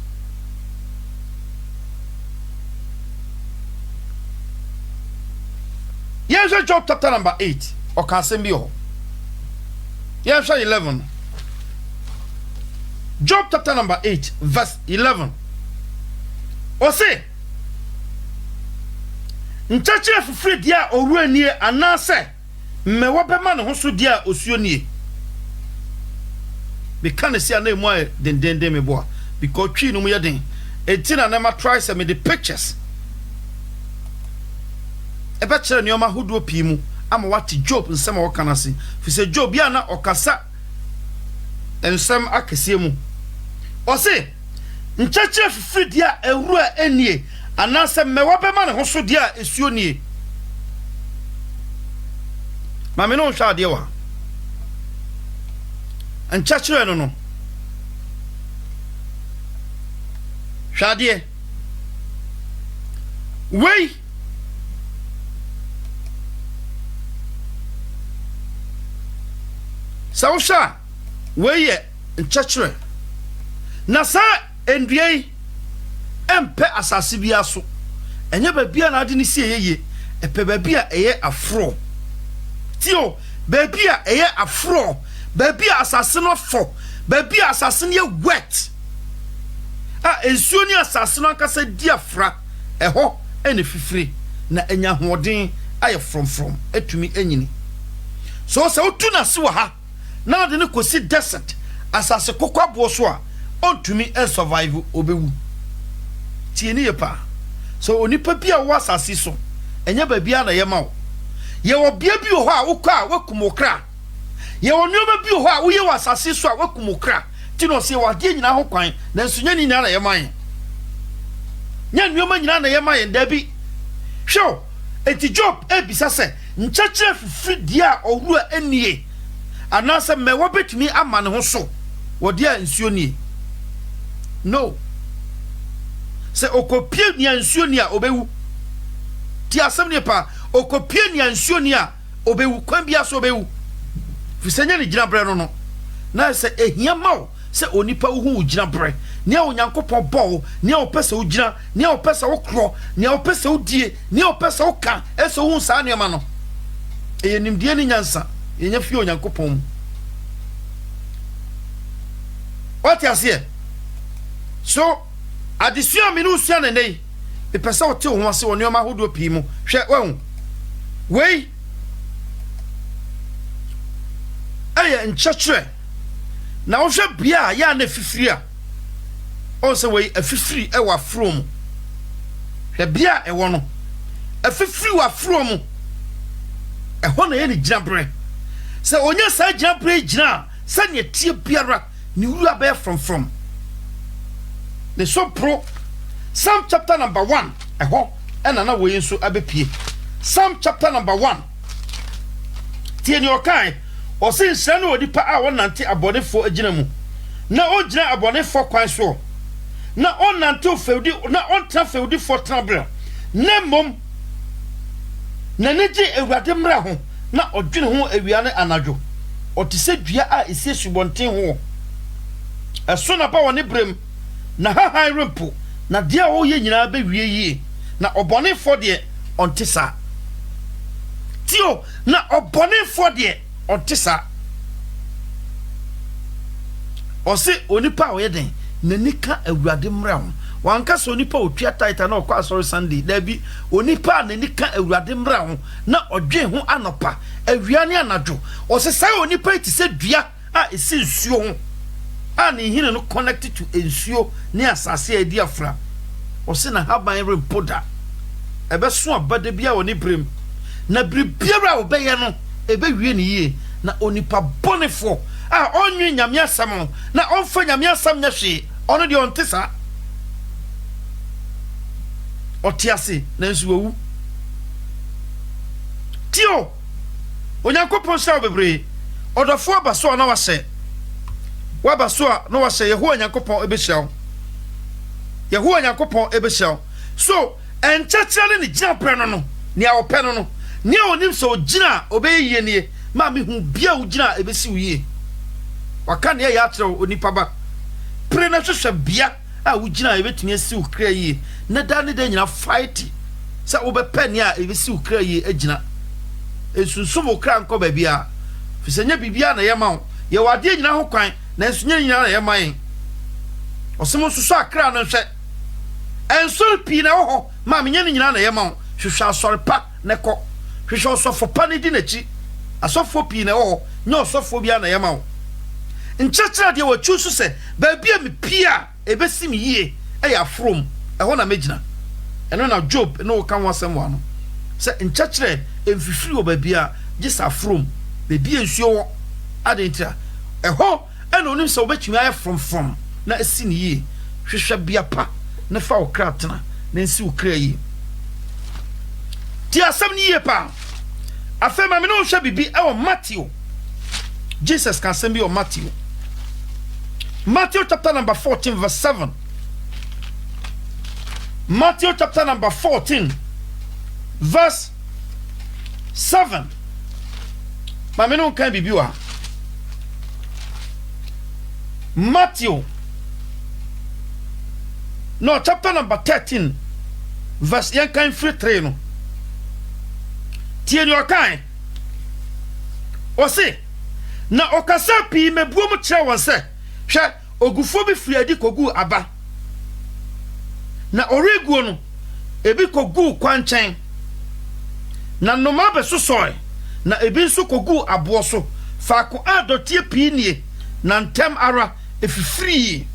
yes Job chapter number 8 o kan sem bi ho yes 11 Job chapter number 8 verse 11 o se nchache afufre dia owura nie anase me wo be ma ne ho so dia osuo nie be kan se ana emu a dendende me boa because twi no mu ye den etina na ma try se me the pictures ebe chere ni oma hudu opi mu ama wati Job nsem wo kanase fi se Job ya na okasa ensem akese mu o se nchache fifiri dia ewura enie anase me wo be ma ne ho so dia esuo nie ma me no hwa de wa nchache no hwa de wei Sausha weye nchechre na sa endue empe asase bia so enye babia na ade ni sie yeye epe babia eye afro tio babia eye afro babia asase no fo babia asase ne wet ensuo ni asase no akasa diafra eho ene fifiri na enya hoden aye from etumi enyini so se otu na se wa ha na de ne kosi desert asase kokwa so a ontumi survive obewu tie ne yepa so onipa bia wo asase so enya ba bia na ye ma wo ye wo bia bi ho a wokọ a wakumokra ye onoma bi ho a wo ye wasase so a wakumokra ti no se wade nyina ho kwan na nso nya nyina na ye man nya nneoma nyina na ye man da bi hwo eti Job ebisa se nchachire fifiri dia owura anie anase me wo betumi ama ne ho so wo dia nsuo nie no se okopie nia nsuo nie a obewu ti asem ne pa okopie nia nsuo nie a obewu kwan bia so obewu fisenya ne gina bre no na se ehia mawo se onipa wo hu gina bre ne onyankopon bo ne opese wo gina ne opese wo kro ne opese wo die ne opese wo ka eso hu sa ne ma no eyenimdie ni nyansa yenya fi onyankopon what you say so adesua me no sua ne nei e pesa wo te ho ase woni ma hodo pi mu hwe wahu wei aya nchachre na wo hwe bia ya na fifiri a on se wei afifiri e wa from hwe bia e wo no afifiri wa from e ho na ye ni ginabre se onya sa ginabre gina sa ne tie biara ni wura be from the so pro Psalm chapter number 1 e ho e na wei nso abepie Psalm chapter number 1 tie ni okai o se nsra na odipa a wonante abonefo agina mu na o gina abonefo kwan so na onante ofeudi na ontra feudi fo trabra na mom na neji ewurade mra ho na odwene ho awiane anadwo otise dua a esi subonten ho eso na ba woni brem na ha rempo na dia wo ye nyina ba wie yie na obonefo de ontisa tio na obonefo de ontisa ose onipa wo ye den na nika awurade mra ho wanka so onipa otwa taita na okwa sorry Sunday da bi onipa na nika awurade mra ho na odwe ho anopa awiane anadwo ose sai onipa iti se dua a esi nsuo ho a ne hine no connected to ensuo ne asase adi afra ose na haban repoda ebe so abade bia woni brem na bribiara obeye no ebe wie ne yie na onipa bonefo a onwe nyame asam na onfa nyame asam nya hwe ono de ontisa otiase na nsu wu tio onyankopon sha bebre odofo abaso na wahye wabaso na wahye yeho onyankopon ebehyaw yeho onyankopon ebehyaw so enchachale ni gina pre no ni awope no ni onim so gina obeye nie ma me hu bia wo gina ebesi wiye waka ne ya atre onipa ba pre na hwehwe bia a wo gina ebetumi esi wo kra yie na da ne da nyina fight sa wo be pen ya ebesi wo kra yie agina esunsun wo kra nko ba bia fisenya bibia na yema wo ye wade nyina ho kwan na ensunya nyina na yema yin osemo susu akra no hwe ensol pi na ho ma menya nyina na yema wo hwehwe asore pa ne ko hwehwe osofo pa ne di na chi asofo pi na ho nya osofo bia na yema wo nchachira de wo chusu se ba bia me pia ebesi mi yie eya from eho na megina eno na Job no kan wasem wa no se nchachire emfifiri wo ba bia gisa from be bia nsuo wo adentia eho eno nim se obetumi aye from na esi ni yie hwehwe bia pa na fa wo kratena na nsi wo kra yi ti asem ni yie pa afema me no hwe bibi e wo Matthew Jesus can send me on Matthew chapter number 14 verse 7. Matthew chapter number 14 verse 7. Mame no kan bibiwa. Matthew no chapter number 13 verse yan kan free 3 no. Tie ni okan. O se na okasa pi mebuo mu kire won se hwe ogufo bi firi adi kogu aba na oreguo no ebi kogu kwanchen na noma besosoe na ebi nso kogu abo so faako adotie pi nie na ntem ara efifiri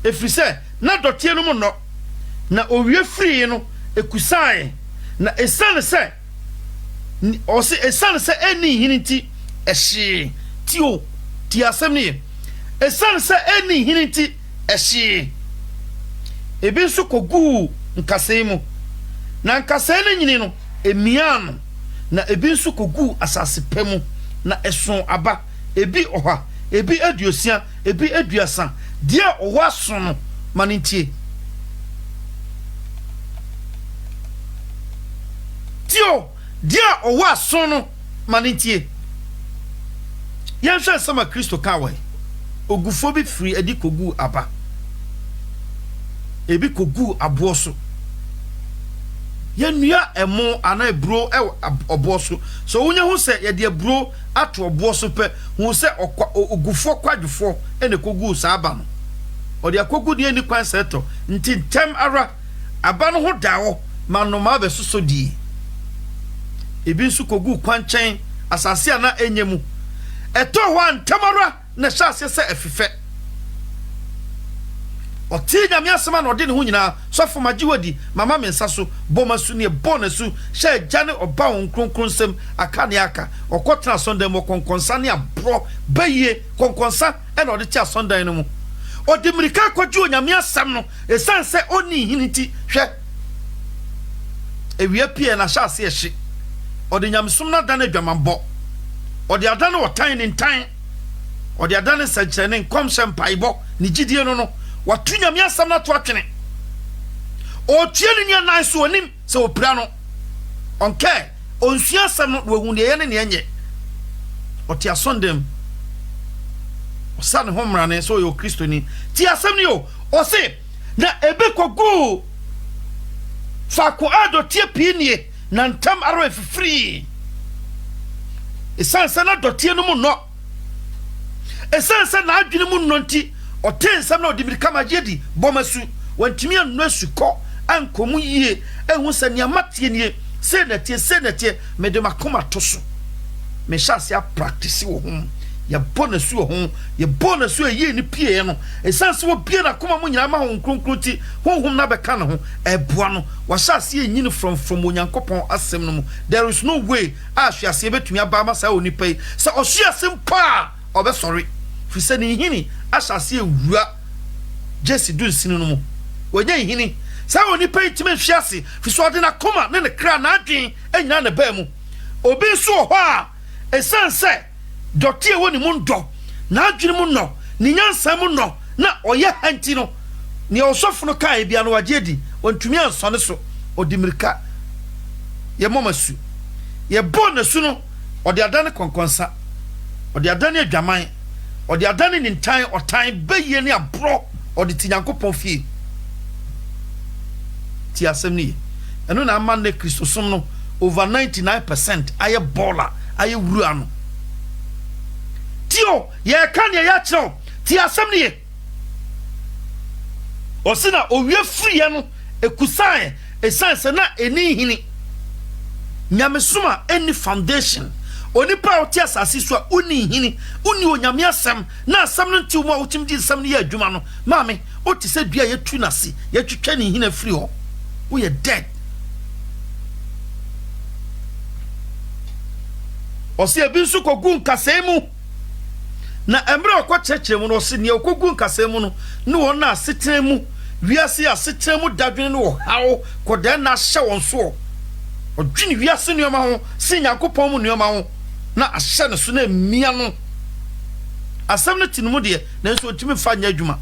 efrise na dotie no mu no na owie firi no ekusae na esane se o se esane se eni hiniti ehye tio ti asem ne esan se eni hini ti ehye ebi nso kogu nkasai mu na nkasai ne nyini no emia no na ebi nso kogu asase pemu na eson aba ebi oha ebi aduosia ebi aduasa dia owa so no manintie tio dia owa so no manintie yanhwe sama Kristo kawe ogufo bi free edi kogu aba ebi kogu abo so yenua emo ana ebro obo so wonya hu se ye de ebro ato obo so pe hu se ogufo kwadwufo ene kogu saaba no odi akogu de ni kwan seto nti tem ara aba no ho dawo manoma be soso di ebi nsu kogu kwanchen asase ana enyemu eto ho ntamara na hyase se efefe oti nyame asema na odi ne ho nyina sofo magiwadi mama mensa so bomasu ne bonasu hye gane oba won kronkron aka ne aka okotra sondan mo konkonsa ne abro baye konkonsa e na odi tia sondan no mu odi mirika kwaju nyame asem no esanse oni hiniti hwe ewie pie na hyase ehye odi nyamsum na dane dwamambo odi adane wotan ne ntan odi adane sakyere ne komshe mpaibo ni gidie no watu nyame asam na to atwene o tieni nya nan so onim se opira no onke onsua asam no wahu ne ye ne enye oti asondem osan homra ne so yo Kristo ni ti asam ni yo o se na ebe kogu fa ko ado tie pinie na ntam aro efifri esansa na dotie no mu no esansa na adwene mu no nti otensam na odimirika majedi bomasu wantimi anu asuko ankomu yie ehu se ne amatie nie se na tie mede makoma toso me hyase a practice wo hom ya bonasu wo hom ya bonasu yie ni pie no esanse wo pie na koma mu nyina ma ho nkronkronti honhom na beka na ho eboa no wa hyase enyini from onyankopon asem no mu there is no way ahwiase betumi aba ma sa onipa yi se ohwiase mpa obe sorry fise ni hini asase ewura Jesse dun sinu no mu wonya hini sa onipa itime hwiase fise ode na koma ne kra na adwen enyina na ba mu obi so ho a esanse dotie woni mu ndo na adwene mu no ni nyansa mu no na oye hanti no ni osofo no kai bia no wagedi wontumi ansone so odimirika ye momasu ye bonasu no ode adane konkonsa ode adane adwaman ode adane ni ntan otan beye ni abro ode tinyankopon fie ti asem ni eno na amane ne Kristo som no over 99% aye bola aye wuru ano tio ye kan ye ya chiro ti asem ni osina owie free no ekusan esanse na eni hini nyamesuma any foundation onipa oti asase so a uni hini uni onyame asem na asem no nti mo otim di asem no ye adwuma no maame oti se dua ye tu nase ye twetwa ni hina free ho wo ye dead osi ebinsu kogu nkasai mu na emre okwa chechire mu no osi ne kogu nkasai mu no ne won na asetene mu wiase asetene mu dadwene no hawo kodan na hye won so odwini wiase nuoma ho sinyankopon mu nuoma ho na ahye ne so na mia no asem no tinimu de na nso otimi fa nya adwuma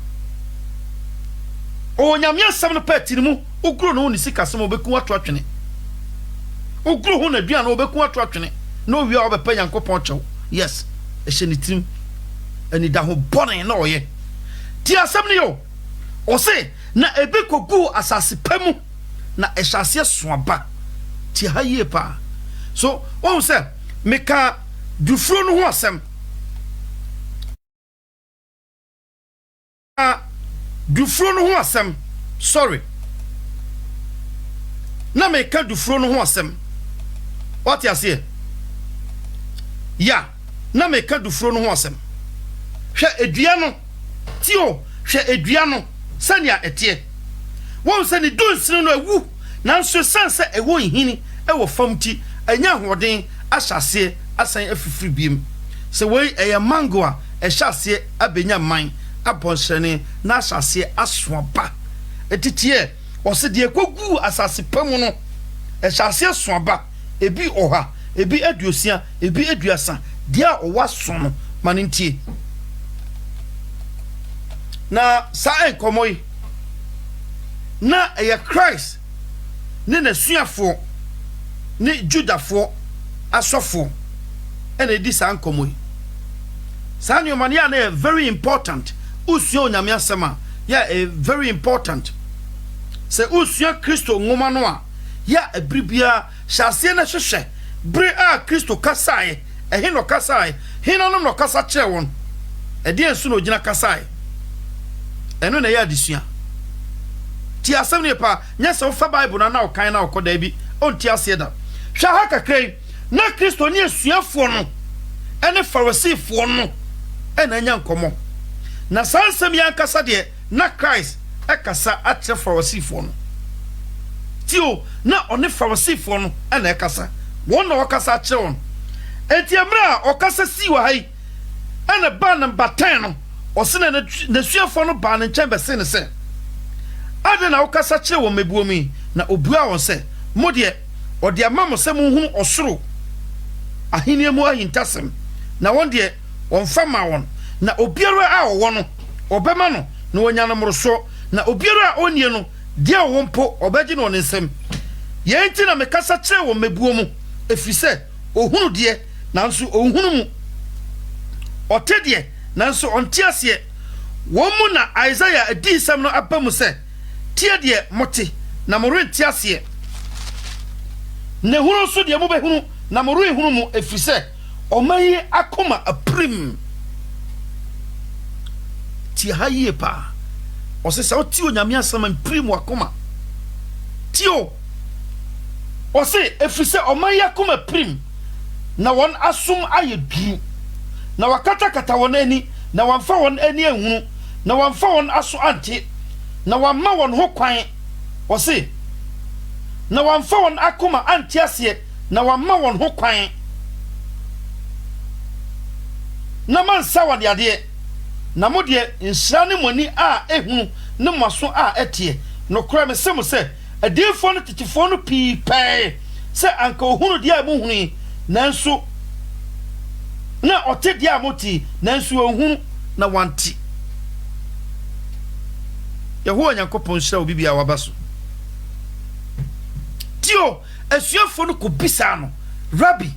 o nyame asem no pa tinimu ogro no ni sika asem obeku ato atwene ogro ho na dua no obeku ato atwene no wi a obepa nyankopon chew yes ehye ni tim ani da ho bone na oye ti asem no yo o se na ebe kogu asase pamu na ehase soaba ti haye pa so on se meka dufro no ho asem dufro no ho asem sorry na meka dufro no ho asem what you say ya na meka dufro no ho asem hwe edua no tio hwe edua no sania etie won se ni dunsini no ewu nanso sanse ewo hini ewo famti anya hoden ahyase asan afifiri biem se we eye mango a hyase abenya man abonhyene na hyase asoaba etitie o se de kogu asase pamu no hyase asoaba ebi oha ebi aduosia ebi aduasa dia o waso no manintie na sa enkomoy na eye Christ ne nasuafo ne judafo asofo ene di sa enkomoy sa nyoma ya na very important usua onyame asema ya very important se usua Kristo ngoma no a ya ebribia hyase na hwehwe bre a Kristo kasae ehe no kasae hina no kasa kye won ede ensu no gina kasae eno na ya disua ti asem ne pa nya se fa Bible na okan na okoda bi onti ase da hwa ha kakrai na Kristo ne asuafo no ene Farisifo no ena nya nkomo na sansem ya kasa de na Christ ekasa atre Farisifo no tio na one Farisifo no ena ekasa won na okasa kye won enti amra okasa siwa hai ena ba na baten no osene na suafo no ba na nchen bese ne se ade na okasa kye won mebuomi na obua won se modie ode amamo se munhunu osoro ahiniemu ahintasem na won de won fama won na obiara a owo no obema no na wonyana moroso na obiara a onie no de wo mpo obeji no nsem yenti na mekasa kye won mebuomu efise ohunu de nanso ohunu mu otedie nanso ontiase wo mu na Isaiah adisem no abamu se tie de mote na morentiase ne hunu so de mo behunu na morehunu mu efise omayi akoma aprim ti haye pa osesa oti onyame asama aprim akoma tio ose efise omayi akoma aprim na won asum ayedu na wakata kata won ani na wamfa won ani ehunu na wamfa won aso ante na wamma won ho kwan ose na wamfa won akoma antiase na wamma won ho kwan na mansa wade ade na modie nhyira ne moni a ehunu ne maso a etie no kura me se mo se adefo no titifo no piipe se anka ohunu dia mu hunu nanso na ote dia moti nanso ohunu na wanti Yehowa Nyankopon hyira obi bia wabaso tio asuafo no kobisa no Rabbi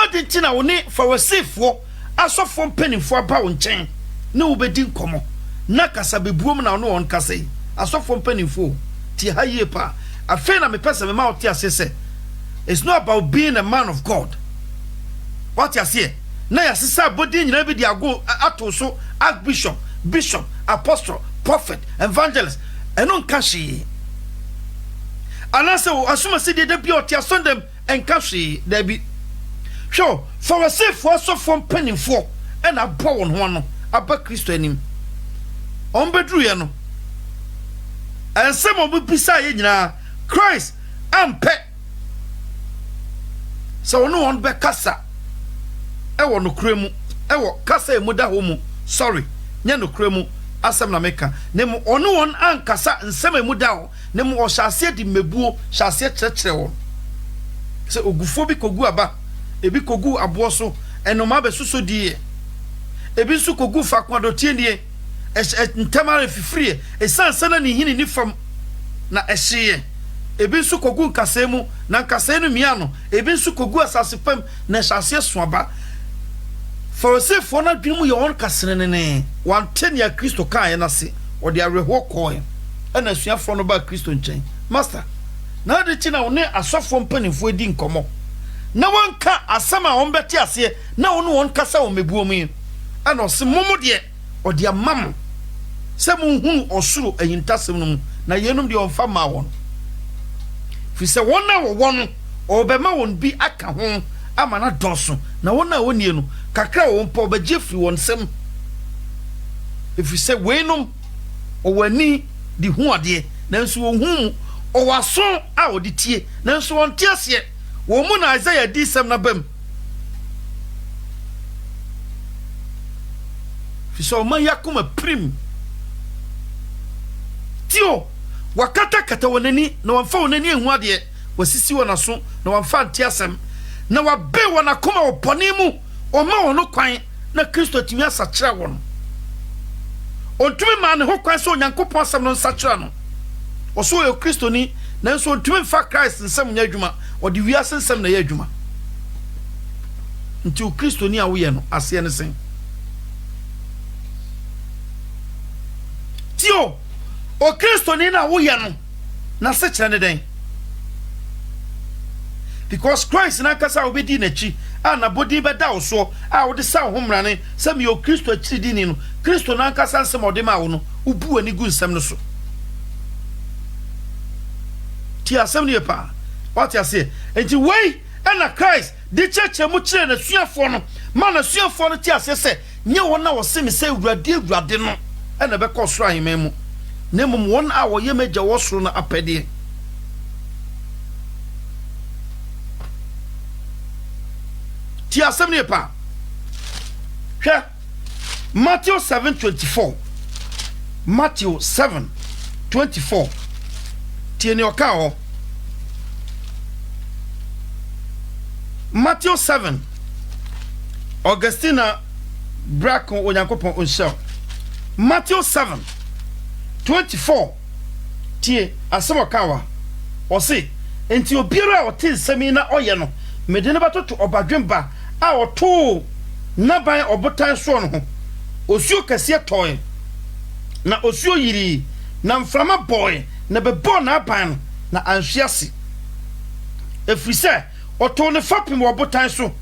odentina woni Farisifo asofo mpanimfo aba wo nchen na obedi nkomo na kasa bebuom na no on kasa yi asofo mpanimfo ti haye pa afi na me pesa me ma oti asese it's not about being a man of God what you say na ya sisa bodi nyina bi di ago atoso archbishop bishop apostle prophet evangelist eno nka hye anase asuma se de bi oti asondem enka hye da bi sure Farisifo asofo mpanimfo ena abo won ho no aba Kristo anim ombedru ye no ensem obisa ye nyina Christ ampe so no won be kasa ewo no kremu ewo kasa emuda ho mu sorry nya no kremu asem na meka nemu ono won ankasa nsem emuda ho nemu o hyase di mebuo hyase kyerkyere won se ogufo bi kogu aba ebi kogu aboso enoma be suso die ebi su kogu fakwado tienie ntamare fifrie esansana ni hini ni fam na ehye ebi su kogu nkasemu na nkasenu miano ebi su kogu asasepam na hyase soaba Farisifo na dwimu ye won kasenene wantene ya Kristo kan ye nase ode areho koe ena suafo no ba Kristo nchen master na de chi na woni asofo mpanimfo edi nkomo na wanka asama won beti ase na won won kasa won mebuom yi ana ose momo de ode amam se munhunu osuro ayintasem no na yenum de onfa ma won fi se won na won obema won bi aka ho ama na doso na won na wonie no kakra won po ba jefri won sem efise weenum o wani di hu ade nanso won hu o waso a odi tie nanso won tie ase wo mu na Isaiah di sem na bam fiso man yakoma prim tio wakata kata wonani na wamfa wonani ehu ade wasisi wonaso na wamfa ntiasem na wabe wonakoma wopone mu oma wono kwan na Kristo timi asakira won ontumi ma ne ho kwan so Onyankopon asem no nsakira no oso yo Kristo ni na nso ontumi fa Christ nsem nya adwuma odi wiase nsem na ya adwuma nti o Kristo ni a wo ye no ase ne sen tio o Kristo ni na wo ye no na se kire ne den because Christ na kasa obedi na chi na body be da so wo de sa ho mrane se me o Kristo chi di ni no Kristo na kasa nsem ode ma wo no ubu ani gu nsem no so ti asem ni pa what you say enti wey na Christ de cheche mu kire na suafo no ma na suafo no ti ase se nye won na wo se me se awurade no na be kɔ soro ahema mu na mum won a wo ye magya wo soro na apede ti asem ni pa hwɛ Matthew 7:24 Matthew 7:24 tie ni oka ho Matthew 7 Augustina Braco Onyankopon onhyɛ Matthew 7:24 tie asem oka wa ɔse enti obiara a ɔte nsɛm na ɔyɛ no mede ne batoto ɔbadwemba a ɔto naban ɔbotan so no ho osuo kɛse tɔe na osuo yiri na mframa boy na bebɔ na aban no na anhwiase efrisɛ ɔto ne fapem ɔbotan so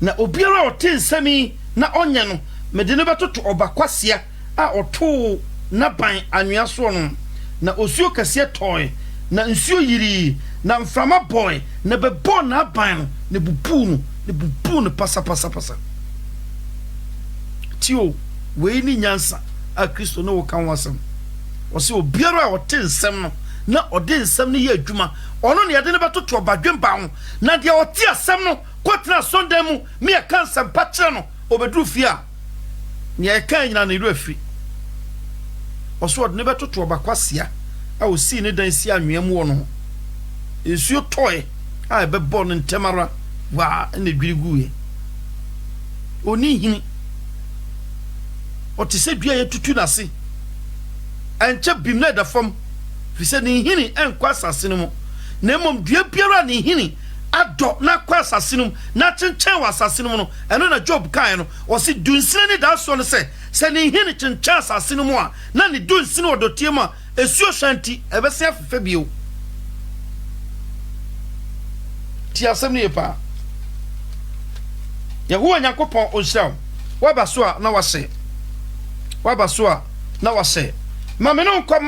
na obiara ɔte nsɛm na ɔnyɛ no mede ne batoto ɔbakwasia a ɔto naban anwea so no na osuo kɛse tɔe na nsuo yiri na mframa boy na bebɔ na aban no ne bubu no pasa tio we ni nyansa a Kristo no kan wasem o se obiara a ɔte nsɛm no na ɔde nsɛm no yɛ adwuma ɔno ne yɛde ne batoto ɔbadwemba ho na de ɔte asɛm no kɔtena sondan mu me yɛ kan nsɛm pa kyerɛ no obeduru fie a ne yɛ kan nyina ne ru afiri ɔso ɔde ne batoto ɔbakwasia a osi ne dan si anwea mu wɔ no nsuo tɔe a ɛbɛbɔ no ntemara wa ne dwiri guye oni hini otise dua ye tutu nase enche bim na da fam fi se ne hini enkwa asase no mu na mom dua biara ne hini adɔ na kwa asase no na kyenkyen wa asase no no eno na Job kan no o se dunsine ne da so no se ne hini kyenkyen asase no mu a na ne dunsine odotie mu a esuo hwanti ebese afefa bio ti asem ne pa Yehowa Nyankopon onhyira waba so a na wase ma me no nko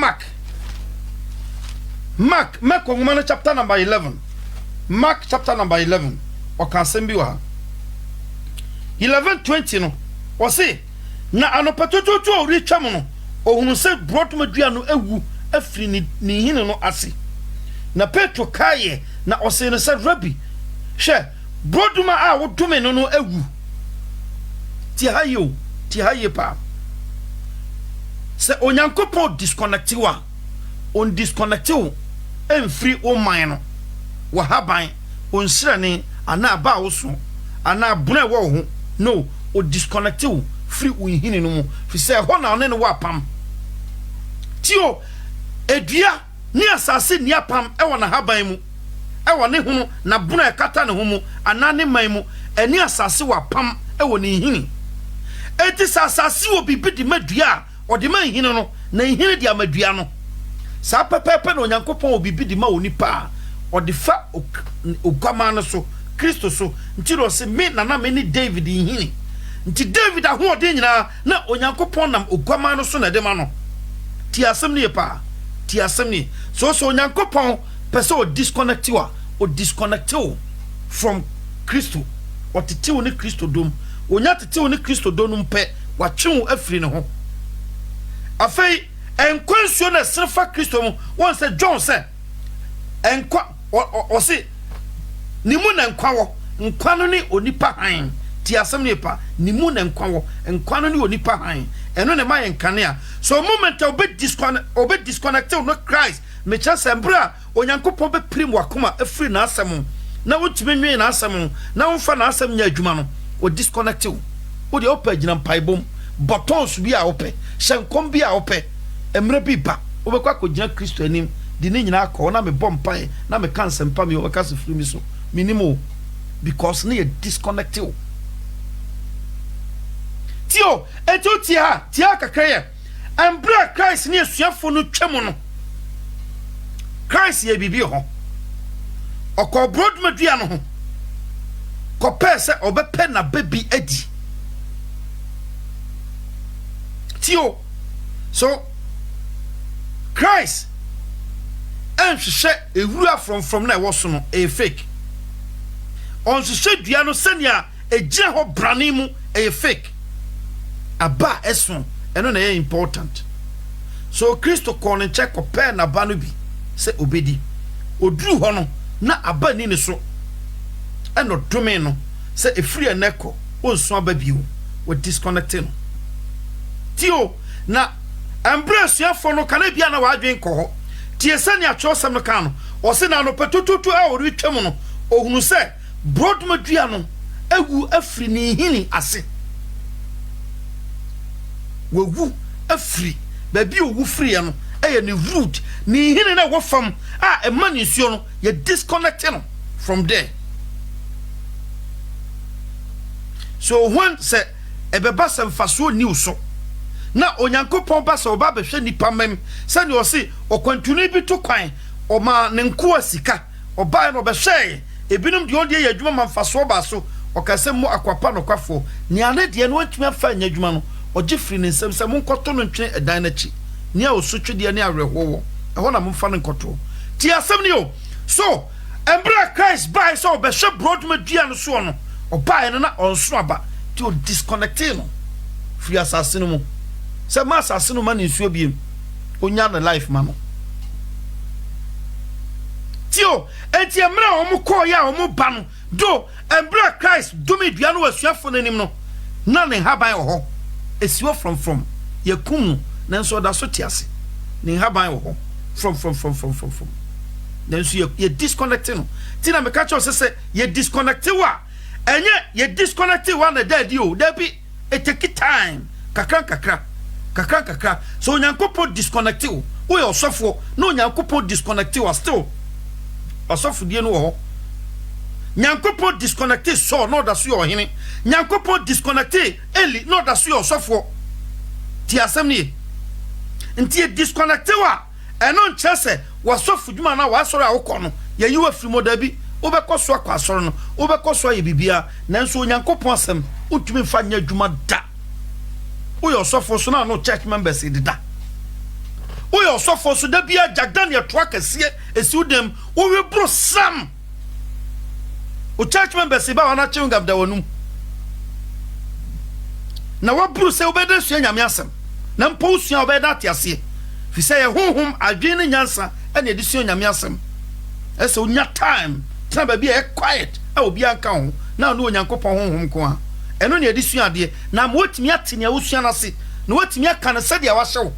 Mark ngoma chapter number 11 Mark chapter number 11 o kan asem bi wa 11:20 no o se na anopatototo o retwam no ohunu se brotmadua no awu afiri ni hine no ase na Petro kaye na o se no se Rabbi hwe broduma a wodome no awu ti haye pa se Onyankopon disconnect wa on disconnect wo emfiri o man no wa haban on sirane ana ba wo so ana buna wo ho no o disconnect wo free wo hini no mu fi se ho na one ne wa pam tio edua ni asase ni apam e wo na haban mu e wo ne hunu na buna e kata ne ho mu ana ne man mu eni asase wa pam e wo ne hini eti asase wo bibi di madua o di man hini no na hini di amadua no sa pepepe na Onyankopon obibi di ma onipa o di fa ogama no so Kristo so nti ro se me na me ni David hini nti David aho ode nyina na Onyankopon nam ogama no so na de ma no ti asem ni pa ti asem ni so Onyankopon pese o disconnect you from Kristo o tete wo ni Kristo dom onya tete wo ni Kristo dom mpe wa twen afiri ne ho afei enkwansuo na serfa Kristo mu won se John se enkwa o se ni mu na nkwa wo nkwa no ni onipa han ti asem ne pa ni mu na nkwa wo nkwa no ne onipa han eno ne ma yenkane a so moment obe disconnect no Christ me cha sembra onyankopon be prim wakoma afiri na asem na wotime nwe na asem na wonfa na asem nya adwuma no o disconnect wo de opa gina mpaibom buttons bi a ope hyenkom bi a ope emre bi ba obekwa ko gina Kristo anim di ne nyina akọ na me bompai na me cancer mpa me obeka se firi mi so minimo because ne disconnect wo tio eto tia kakra ambra Christ ne asuafo no twam no Christ ye bibi ho okọ brodmadua no ho ko pese obepe na baby edi tio so Christ and she ewura from na wo so no e fake on she dua no senia ejira ho brane mu e fake aba eson eno na important so Christo kon check ko pe na ba no bi se obedi oduru ho no na aba ni ne so eno dome no se efiri eneko onso aba biu we disconnect no tio na embrace ya for no kana bia na wadwen ko ho tie sani achosem no kan no o se na no petototo a ori twem no ohunu se brodmadua no awu afiri ni hini ase wogu afiri ba bi owu free no eye ni root ni hini na wo fam a emani nsuo no ye disconnect no from there so when se ebeba sem faso ni so na onyankopon ba so ba behwe nipa mem se ne o se okwantunu bi to kwan o ma ne nko asika oba no behwe ebinum de onde ye adwuma manfaso ba so o ka se mo akwapa no kwafo ni ane de no antumi afa nya adwuma no o gifri ne nsem se mo nkoto no ntwe edan na chi ni a osotwe de ne awerhowo e ho na mo mfa ne nkoto ti asem ni o so embra Christ by so behwe brodmadua no so no oba no na onso aba ti o disconnect no free assassin mo se ma assassin man nsuo biem onya na life ma no tio enti emra o mo call ya o mo ba no do embra Christ do me dua no asuafo nanim no na ne haban ho esiwo from yakum na nso da so tiase ne haban ho from then so ye disconnect no ti na me ka cho se ye disconnect wa enye ye disconnect wa na daddy o da bi it take time kakra so nyankopon disconnect wo ye osofo no nyankopon disconnect wa still osofo die no ho nyankopon disconnect so no da so yo hene nyankopon disconnect eli no da so yo osofo ti asem ni nti disconnect wa eno nchese wasofo dwuma na wasoro awokọ no ye yiwa firi modabi obekọso akwasoro no obekọso ye bibia nanso nyankopon asem utumi fa nya dwuma da oyo osofo so na no church members dida oyo osofo so da bia jagdan ye to akese esiudem wo we bro sam o church members ba wana chewngam da wonum na wa bro se obeda sua nyame asem na mpo sua obeda atiase fi se ye honhom adwene nyansa ene edi sua nyame asem ese onya time tena ba bia quiet a obi anka ho na no onyankopon honhom ko a eno ne edi sua de na mo otimi atene awusua na se na watimi aka na se de awahyew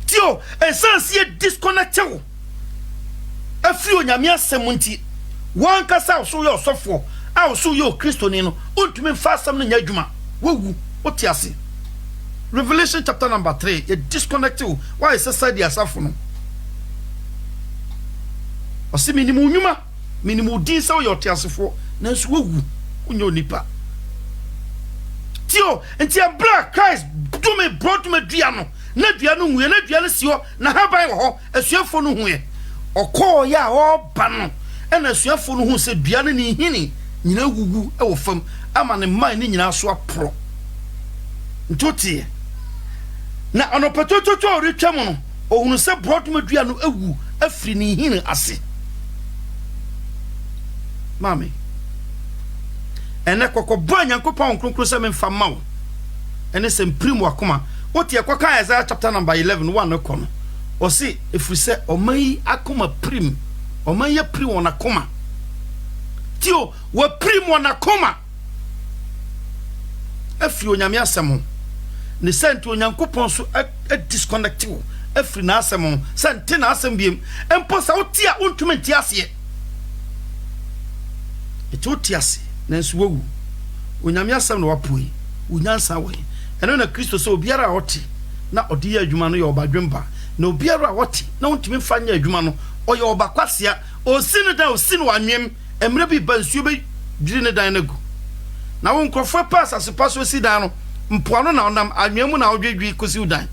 tio essence ye disconnected afri onyame asem nti wan kasa so yo sofo a so yo Kristo ni no ontumi fa asem no nya adwuma wogu otiase Revelation chapter number 3 ye disconnected why is said the asafo no osi minimu nyuma minimu din sa yo tiasefo na so wogu unyo nipa tio enti abra Christ do me brought me dua no na dua no huye na dua no sio na haban ho asuafo no huye okọ ya o ba no na asuafo no hu se dua no ni hini nyina gugu e wo fam ama ne man ni nyina so apro ntotie na onopotototo retwam no ohunu se brought me dua no agu afiri ni hini ase mami ene kokobwa nyankopon kronkron se memfa mawo ene se mprim wakoma wote ekoka Isaiah chapter number 11 1 kono o si efuse oman akoma prim oman ya prim wona koma tio wa prim wona koma afiri onyame asɛm ne sent onyankopɔn so a disconnect wo afiri na asɛm sent na asɛm biem empo sa wote a wontumi nte ase eti wote ase nanso wawu onyame asɛm na wapoi unyansa wo eno na Kristo so obiara a wote na ɔde yɛ adwuma no yɛ ɔbadwemba na obiara a wote na wontumi fa nyɛ adwuma no ɔyɛ ɔbakwasia osini dan osini wanwem emre bi bansuo be dwiri ne dan nagu na wo nkrofo pass asepaso si dan no mpoano na onam anwemu na odwedwi kosi udan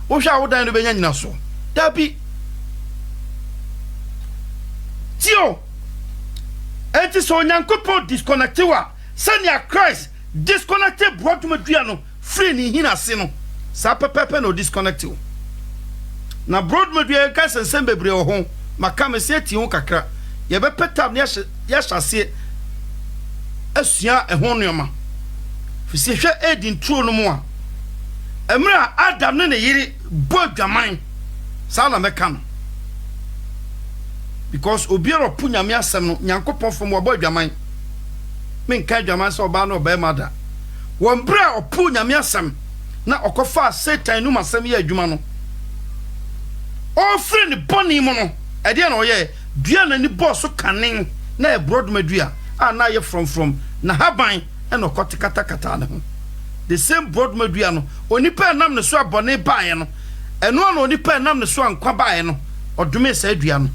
wo hwa wo dan no benya nyina so dabi tio enti so nyankopɔn disconnected wa sania Christ disconnected broadmedua no free ni hina se no sa pepepe no disconnected na broadmedua ka sensem bebre wo ho maka me se ti ho kakra ye be petam ne ya hyase asua ehon nneoma fisi hwe edin tro no mu a emra Adam ne yiri bodwaman sa na meka no because obiara punyame asem no nyankopɔn fom wo bodwaman men ka dwaman so ba no ba mada won bra opunyame asem na okofa Satan no masem ye adwuma no ofre ne boni mu no ede na oye dua na ni boss kanen na e broadmedua na ye from na haban e no kotikata ne ho the same broadmedua no onipa nam ne so abone baaye no eno na onipa nam ne so ankwa baaye no odome sa adua no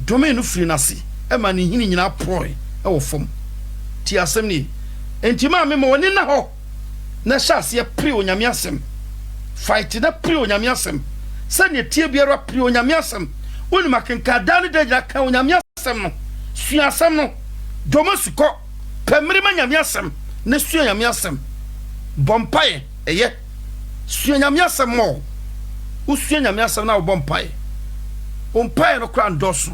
dome no firi nase e ma ne hini nyina poi e wo fom ti asem ni entima me mo ni na ho na hyase ye pre onyame asem fight na pre onyame asem sane tie biara pre onyame asem woni makenka dane da ka onyame asem no sua asem no dome suko pemri ma nyame asem na sua nyame asem bompae eye sua nyame asem mo wo sua nyame asem na wo bompae ompae no kra ndoso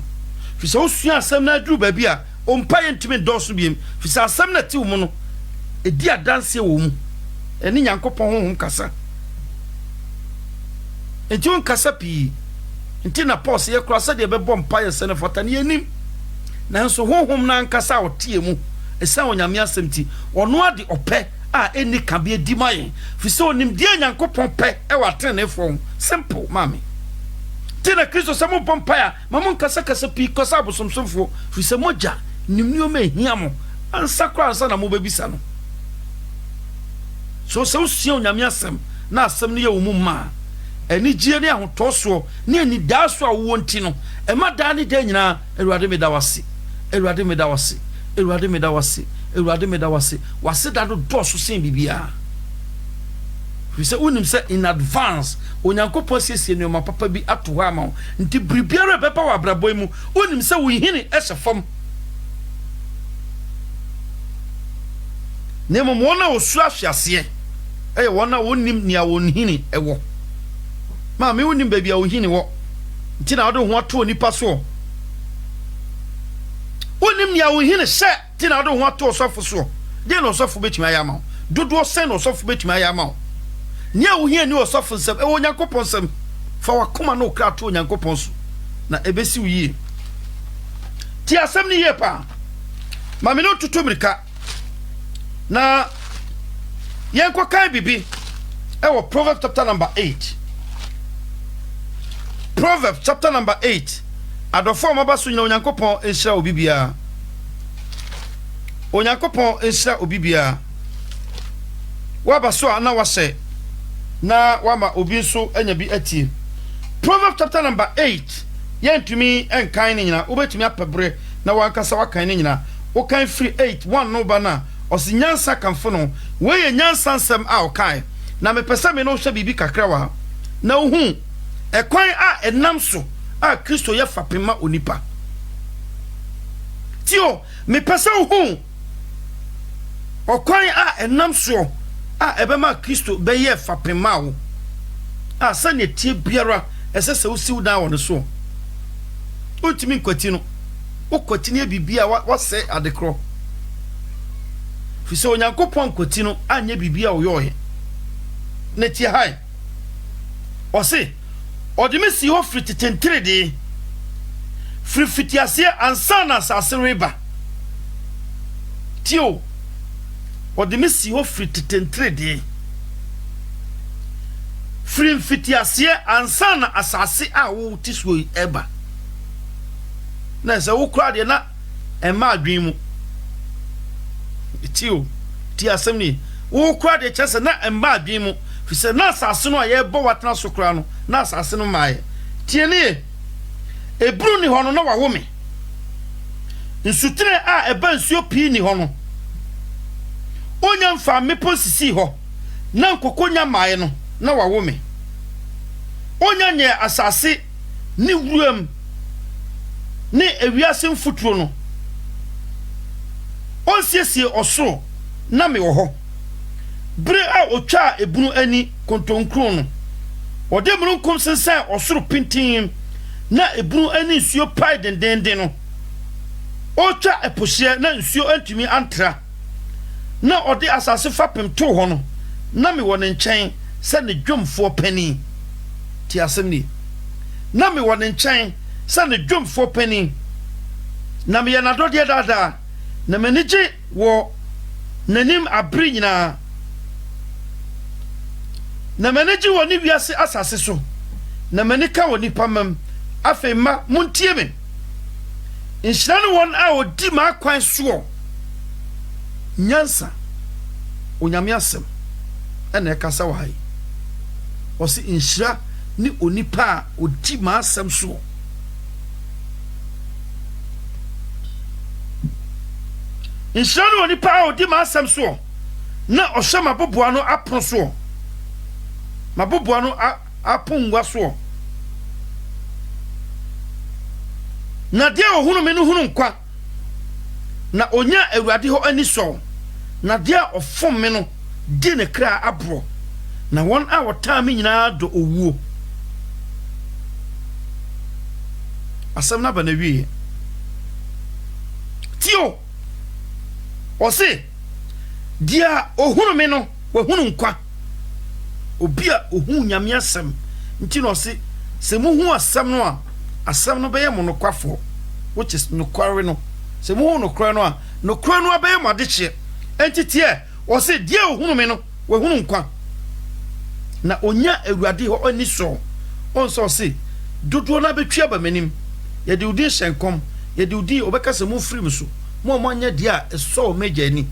fisa wo sua asem na aduru ba bia ompae ntimi ndoso biem fisa asem na ti wo mu no edi adanse wo mu eni nyankopon honhom kasa enti on kasa pi enti na Paul se ye kra se de be bompae se ne fota ne anim nanso honhom na nkasa otie mu esa onyame asem ti ono ade opɛ a eni ka be di mai fisa onim die nyankopon pɛ e wa tene fom simple mami tina Kristo se mo bompae mamun kasa pi kosa abosomsomfo fisa moja nimnio me hia mo ansa kra ansa na mo babisa no so usia onyame asem na asem ne ye wo mu ma eni gie ne ahotoso ne ani daso a wo nti no e ma da ne da nyina Awurade me da wase Awurade me da wase Awurade me da wase Awurade me da wase wase da do doso sen bibia we say unim say in advance onyankopon siesie ne ma papa bi ato ha ma nti bribiara beba wa braboi mu unim say wo hini esefom ne mo wona osu afiase eye wona wonim nia wonhini ewo ma me wonim ba bia wohini wo nti na wode ho ato nipa so wonim nia wohini hye nti na wode ho ato osofo so de no osofo betimi ayama dodo sen no osofo betimi ayama nia wohini ni osofo nsem e wonyankopon nsem fa wakoma no kra to onyankopon so na ebesi wuyi ti asem ni ye pa ma me no tutumirika na yenko kai bibi ewo Proverbs chapter number 8 Proverbs chapter number 8 adofo mabaso nyina onyankopon enhira obibia onyankopon enhira obibia wabaso na wase na wama obi so anya bi atie Proverbs chapter number 8 yentumi enkan ne nyina obetumi apebre na wankasa wakan ne nyina wokan free 8:1 no bana osi nyansa kamfo no we nyansa nsem a okai na mepesa me no hwe bibi kakra wa na ohu ekwan a enam so a Kristo ye fapema onipa tio mepesa ohu okwan a enam so a ebema Kristo be ye fapema wo a sane tie biara esese usiw dan won so utimi nkwati no ukoti ne bibia wase adekro fise onyankopon kwati no anya bibia wo yohe na tie hai ose odimesi ho fritetentre de frifitiase ansana sase reba tio ɔde me si hɔ firi tetentre de firi mfitiaseɛ ansa na asase a wo ti so yi eba na sɛ wo kura de na ɛma adwen mu tio ti asɛm ni wo kura de kyɛ na ɛma adwen mu fi sɛ na asase no a yɛbɔ watena so kura no na asase no maaye tie ne ebru ni hɔ no na wawo me nsutire a ɛba nsuo pii ni hɔ no onya mfa mepo sisi hɔ na nkokonya maaye no na wawo me onya nye asase ni wuram ni ewiase mfuturo no onsiesie osoro na me wo hɔ bere a otwa ebunu ani kontonkron no ɔde mununkum sensan osoro pintin na ebunu ani nsuo pai dendenden no otwa epohye na nsuo antumi antra na ɔde asase fapem to hɔ no na me wɔ ne nkyɛn sɛ ne dwomfo pani ti asɛm ni na me wɔ ne nkyɛn sɛ ne dwomfo pani na me yɛ nadɔdeɛ daadaa na m'ani gye wɔ n'anim abere nyinaa na m'ani gye wɔ ne wiase asase so na m'ani ka wɔ nipa mam afei ma montie me nhyira ne wɔn a ɔdi m'akwan soɔ nyansa onyame asɛm ɛna ɛkasa wɔ ha yi ɔse nhyira ne onipa a ɔdi m'asɛm soɔ nhyira ne onipa a ɔdi m'asɛm soɔ na ɔhyɛ maboboa no apono soɔ maboboa no apongua soɔ na deɛ ɔhunu me no hunu nkwa na onya awurade hɔ ani sɔw na deɛ ɔfom me no di ne kra aboro na wɔn a wɔtaa me nyinaa do owuo asɛm na ba na wie tio ɔse deɛ ɔhunu me no wɔhunu nkwa obi a ɔhunu nyame asɛm nti na ɔse sɛ muhu asɛm no a asɛm no bɛyɛ mo nokwafoɔ which is nokware no sɛ muhu nokora no a nokora no abɛyɛ mo adekyeɛ enti tie ɔse deɛ ɔhunu me no wɔhunu nkwa na onya awurade hɔ ani sɔ ɔnsɔ ɔse dodoɔ na betwa ba manim yɛde udi hyɛnkɔm yɛde udi obɛka sɛ mo firim so mo anya deɛ a ɛsɔ megya ani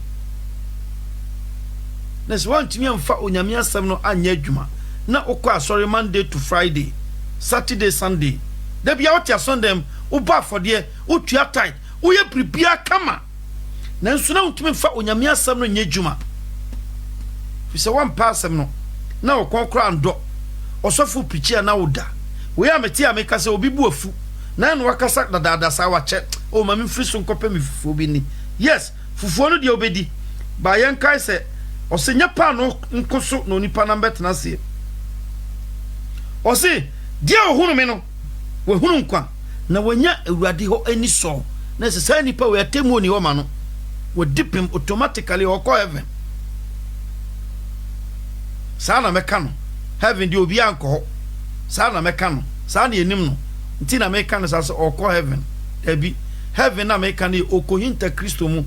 na sɛ wantumi amfa onyame asɛm no anya adwuma na okɔ asɔre Monday to Friday Saturday Sunday da bia wote asɔndam woba afɔdeɛ wotua tight woyɛ pribia kama na nso na wotumi mfa onyame asɛm no nya adwuma fi sɛ wampa asɛm no na wɔkɔnkora andɔ ɔsɔfo pichi na woda woyɛ amete a meka sɛ obi bu afu na no wakasa dadaada sa wakyɛ o ma memfiri so nkɔpɛ me fufuo bi ni yes fufuo no deɛ obedi ba yɛn kae sɛ ɔse nya pa no nko so na onipa na mbɛtena se ɔse deɛ ɔhunu me no wɔhunu nkwa na wɔnya awurade hɔ ani sɔ na sɛ saa nipa wɔ atemu ni hɔ ma no wɔdi pem automatically ɔkɔ heaven saa na mɛka no heaven deɛ obi ankɔ hɔ saa na mɛka no saa na enim no nti na mɛka no saa sɛ ɔkɔ heaven dabi heaven na mɛka no ɔkɔhinta Kristo mu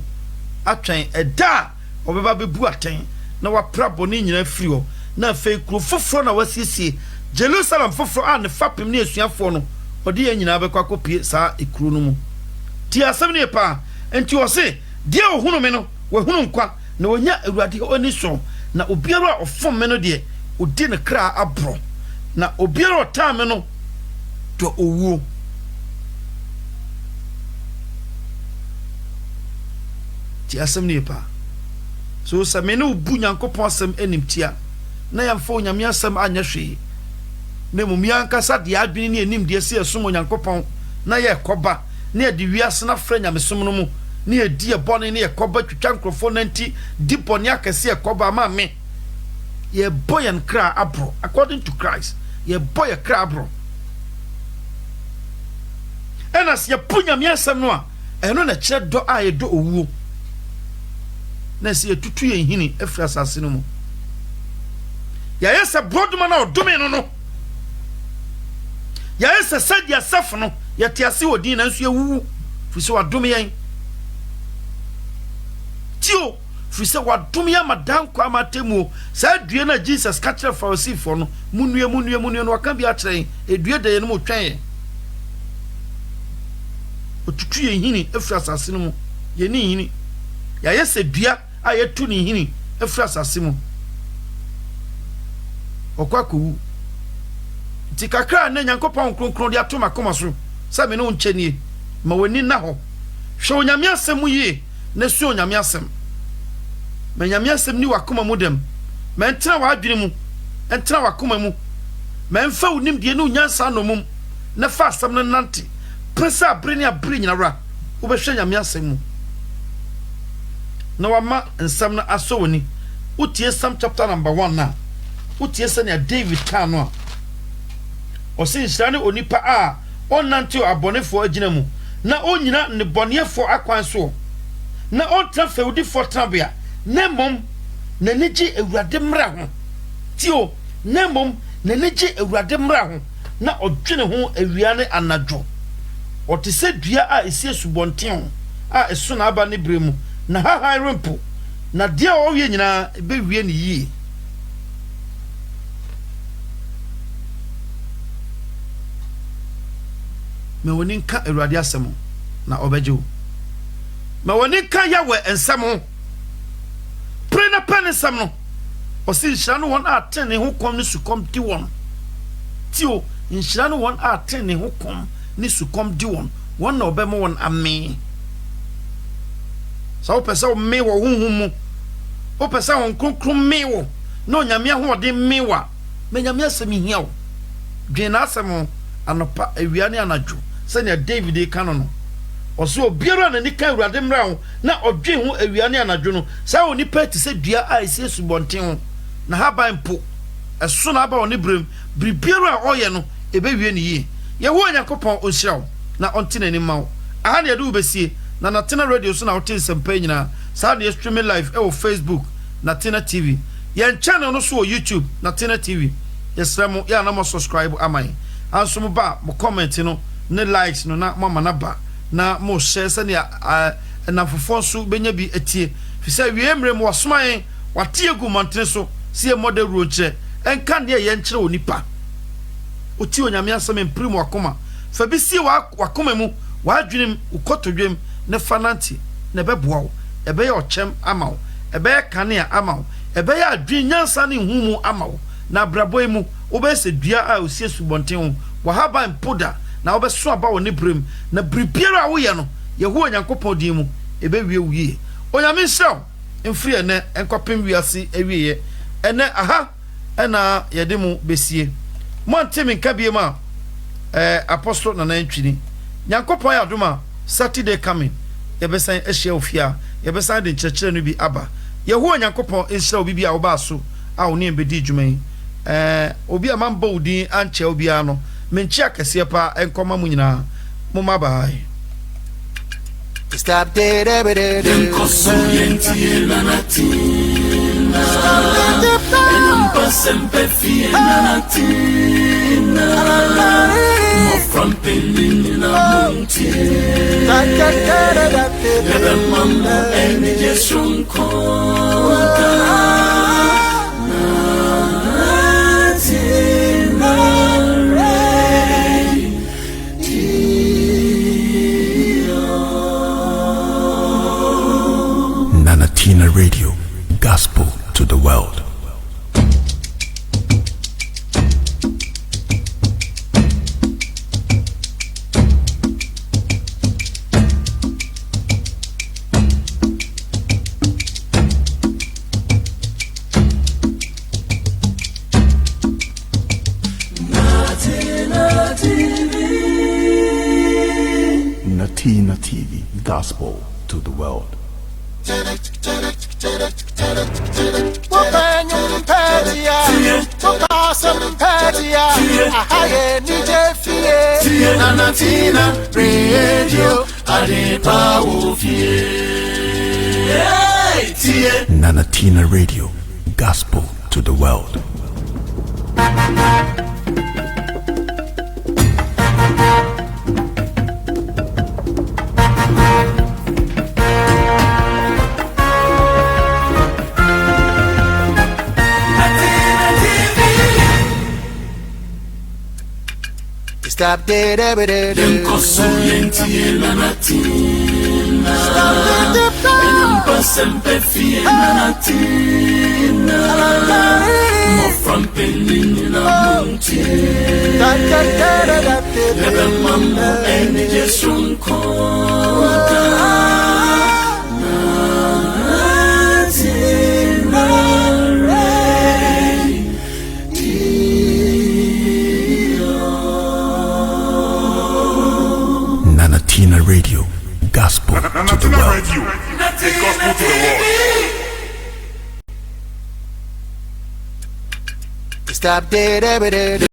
atwɛn ɛda ɔbɛba bɛbu atɛn na wapra bɔne nyina firi hɔ na afei kuro foforɔ na wasiesie Jerusalem foforɔ a ne fapem ne asuafoɔ no ɔde yɛ nyinaa bɛkɔ akɔpie saa ekuro no mu ti asɛm ne pa enti ɔse deɛ ɔhunu me no wɔhunu nkwa na wɔnya awurade hɔ ani sɔ na obiara a ɔfom me no deɛ odi ne kra aboro na obiara ɔtaa me no do owuo ti asɛm ne pa so sɛ me ne obu Nyankopɔn asɛm animtia na yɛmfa onyame asɛm anya hwee na mmom yɛankasa deɛ adwene ne anim deɛ sɛ yɛsom Onyankopɔn na yɛkɔba na yɛde wiase na frɛ nyamesom no mu na yɛdi ɛbɔne na yɛkɔba twitwa nkurɔfoɔ no nti di bɔne akɛse yɛkɔba ama me yɛbɔ yɛn kra aboro according to Christ yɛbɔ yɛ kra aboro ɛna sɛ yɛpo nyame asɛm no a ɛno na kyerɛ dɔ a yɛdɔ owuo na sɛ yɛtutu yɛn hini afiri asase no mu yɛyɛ sɛ brodoma na ɔdome no no yɛyɛ sɛ sɛdeɛ asafo no yɛte ase wɔ din na nso yɛwuwu firi sɛ wadome yɛn tio fi se wadom ya madan kwa matemu sa due na Jesus ka kire Pharisee fo no munue no waka bi a kire edue de no mo twen otutu ye hini efra asase no mu ye ni hini ya yese dua a yetu ni hini efra asase mu okwaku ti kakra na Nyankopɔn kronkron de atoma koma so sa me no nkyenie ma wani na ho hwe onyame asem yi na su onyame asem ma nyame asem ni wakoma mu dem ma entra wa adwene mu entra wakoma mu ma mfa unim de no nyansa no mum na fa asem no nante presa abreni abri nyinara wo be hwe nyame asem mu na wama nsam na aso woni utie Psalm chapter number 1 na utie se na David kan no a osin shirane onipa a onante abonefo agina mu na onyina ne bonefo akwan so na ontra feudi fo trabia na mom na nigi ewurade mra ho tio na mom na nigi ewurade mra ho na odwene ho awia ne anadwo otise dua a esi esubonten a eso na aba ne bremu na ha rempo na dia o wie nyina be wie ne yi me woni ka ewurade asem na obejo me woni ka yawe ensem pre na panisam no osi nhyira no won aten ne ho kom ne sukom di won tio nhyira no won aten ne ho kom ne sukom di won won na obemo won ame sa opesa o me wo hunhum mu opesa won kronkron me wo no nyame ho de mewa me nyame asem hia wo dwen na asem anopa awia ne anadwo senya David kanono oso obiara na nika awurade mra ho na odwen ho awia ne anadwo no sa oni peti se dua a esi subonten ho na haban po eso na aba oni brem bibiara a oye no ebewie ne yie ye ho Yakopon onhyiraw na ontene ni mawo aha ne yade ubesie na Natena radio so na wotin sempa nyina sa na streaming live e wo Facebook Natena TV ye channel no so wo YouTube Natena TV yesramo ya na mo subscribe amai anso mo ba mo comment no ne likes no na mama na ba na mo share se na fofo so benya bi etie fi se wie mre mo wasoman wate egu mantene so sie model ro kire enka ne ye nkire onipa oti onyame asem emprim wakoma fa bi sie wakoma mu wadwenem ukotodwem ne fananti ne beboa ebe ye ochem amawo ebe ye kanea amawo ebe ye adwen nyansa ne humu amawo na braboy mu obese dua a osie subonten ho wahaba mpoda na obeso aba woni brem na bribiara wo ye no ye ho Nyankopɔn din mu ebe wie wie onyame hyew mfiri ene enkopem wiase ewieye ene aha ena yede mu besie montemi nkabie ma apostle na nantwini Nyankopɔn ya doma Saturday coming yebesan ehia ofia yebesan de nkyerɛkyerɛ no bi aba ye ho Nyankopɔn ehia obi bi a wo ba so a wo ne embedi dwuman obi a man bawdin anche obi ano menchi akese pa enkoma mu nyina mo mabai stop there Natena Radio, gospel to the world. Natena TV, gospel to the world. Natena Radio, Natena Radio, gospel to the world. Stop dead every day. Consulenti la mattina. Stop sempre fie la mattina. Mo from Pelini la montina. Lebe mambo eni jesun koda. Nanatina Radio, gospel to the Nanatina world. Radio, the gospel to the world. Stop dead every day.